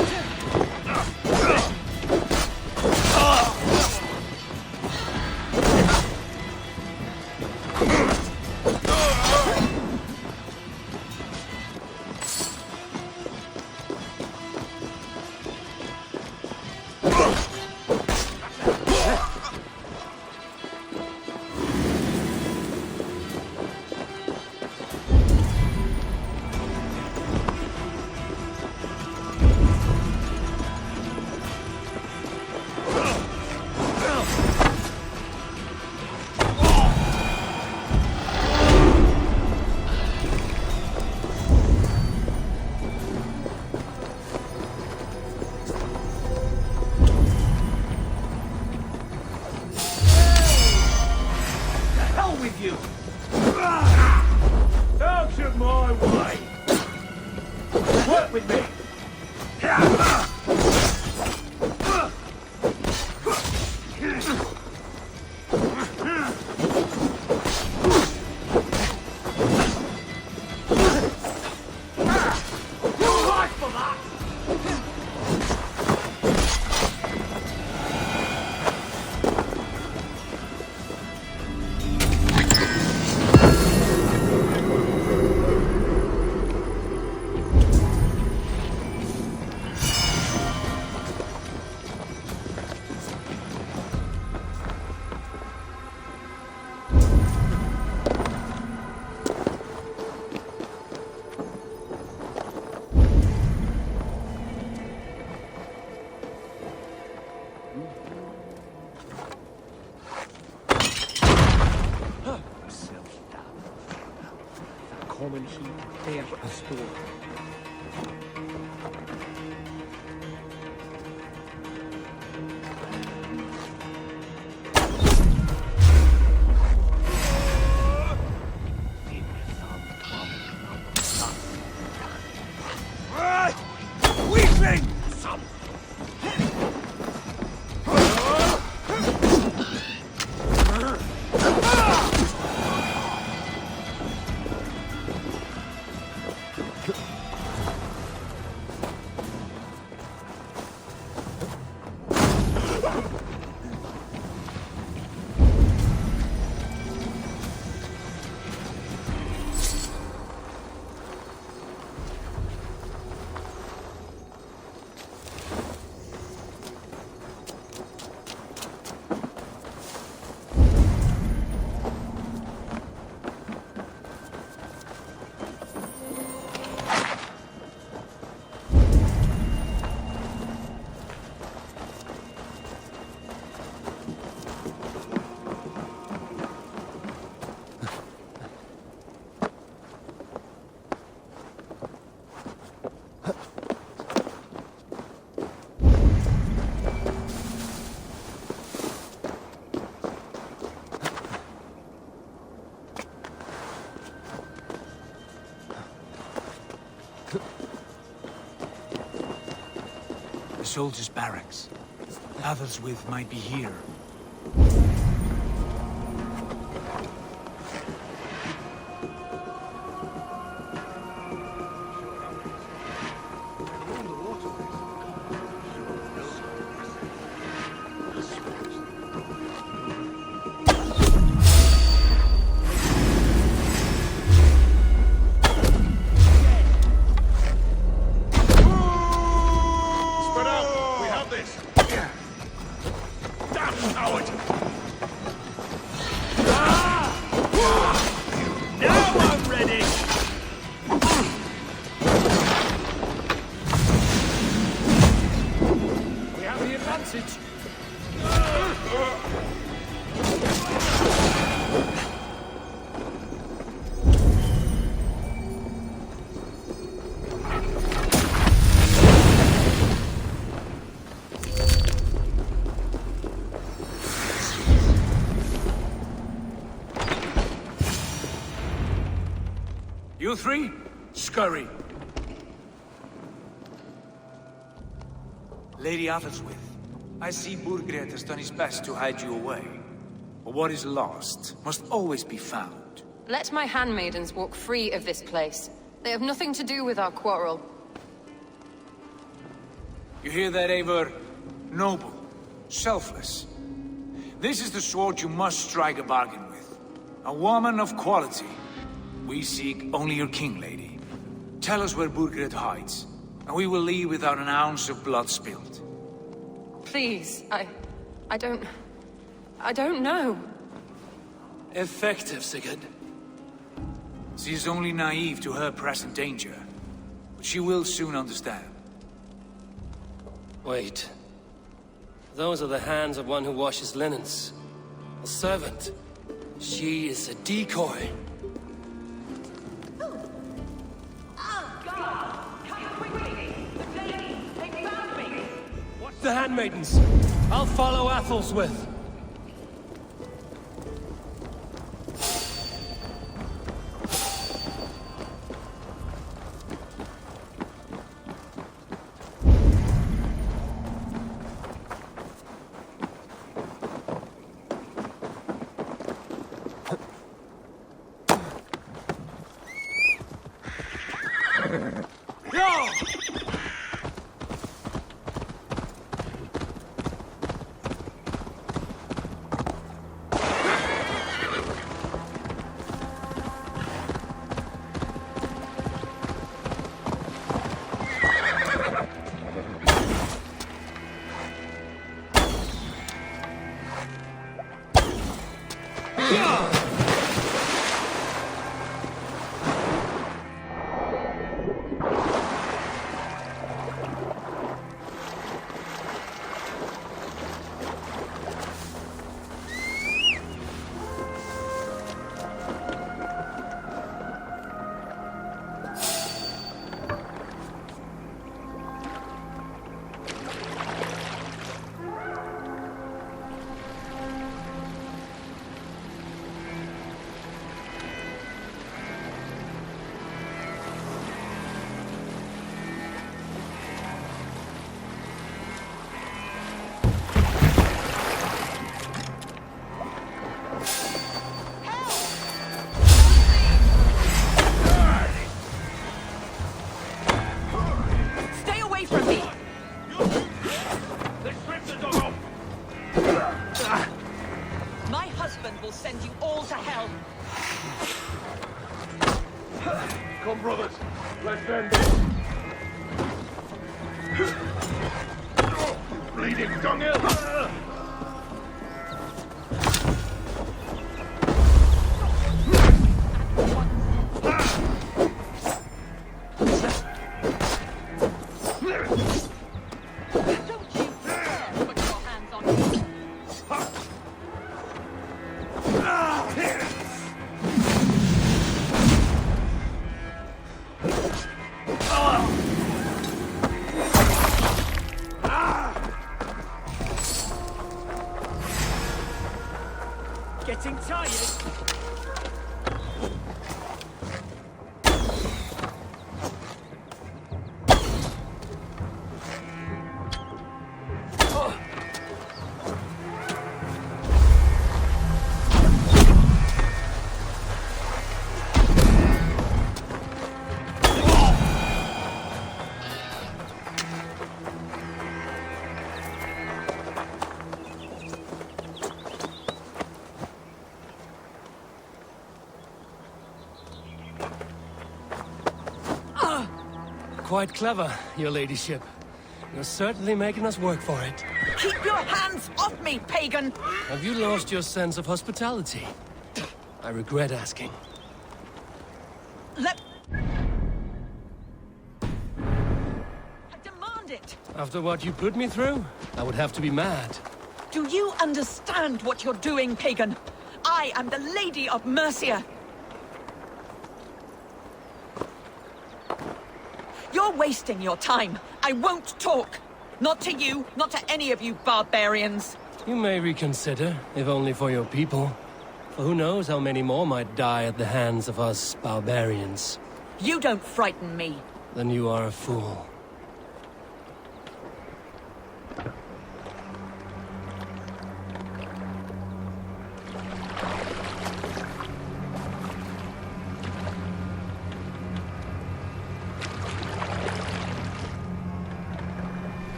Kommer hit der att stå. Weakling! The soldiers' barracks. Others with might be here. Spread out! We have this! Damn coward! Now I'm ready! We have the advantage. You three, scurry. Lady Athelstwith, I see Burgred has done his best to hide you away. But what is lost must always be found. Let my handmaidens walk free of this place. They have nothing to do with our quarrel. You hear that, Eivor? Noble, selfless. This is the sword you must strike a bargain with. A woman of quality. We seek only your king, lady. Tell us where Burgred hides, and we will leave without an ounce of blood spilled. Please, I don't know. Effective, Sigurd. She is only naive to her present danger, but she will soon understand. Wait. Those are the hands of one who washes linens. A servant. She is a decoy. The handmaidens. I'll follow Athelstwith. send you all to hell. Come, brothers. Let's end this. Bleeding dunghill! Getting tired? Quite clever, your ladyship. You're certainly making us work for it. Keep your hands off me, pagan! Have you lost your sense of hospitality? I regret asking. Let... I demand it! After what you put me through, I would have to be mad. Do you understand what you're doing, pagan? I am the Lady of Mercia. You're wasting your time. I won't talk. Not to you, not to any of you barbarians. You may reconsider, if only for your people. For who knows how many more might die at the hands of us barbarians. You don't frighten me. Then you are a fool.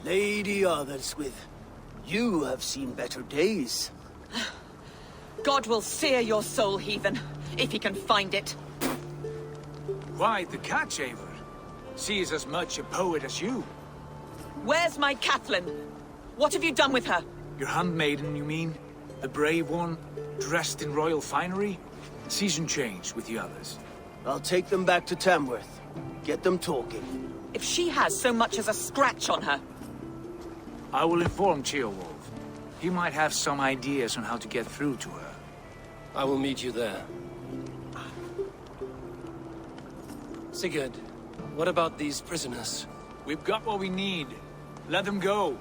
Lady Otherswith, you have seen better days. God will sear your soul, heathen, if he can find it. Why the catch, Eivor? She is as much a poet as you. Where's my Catherine? What have you done with her? Your handmaiden, you mean? The brave one, dressed in royal finery? Season change with the others. I'll take them back to Tamworth. Get them talking. If she has so much as a scratch on her... I will inform Ceolwulf. He might have some ideas on how to get through to her. I will meet you there. Sigurd, what about these prisoners? We've got what we need. Let them go.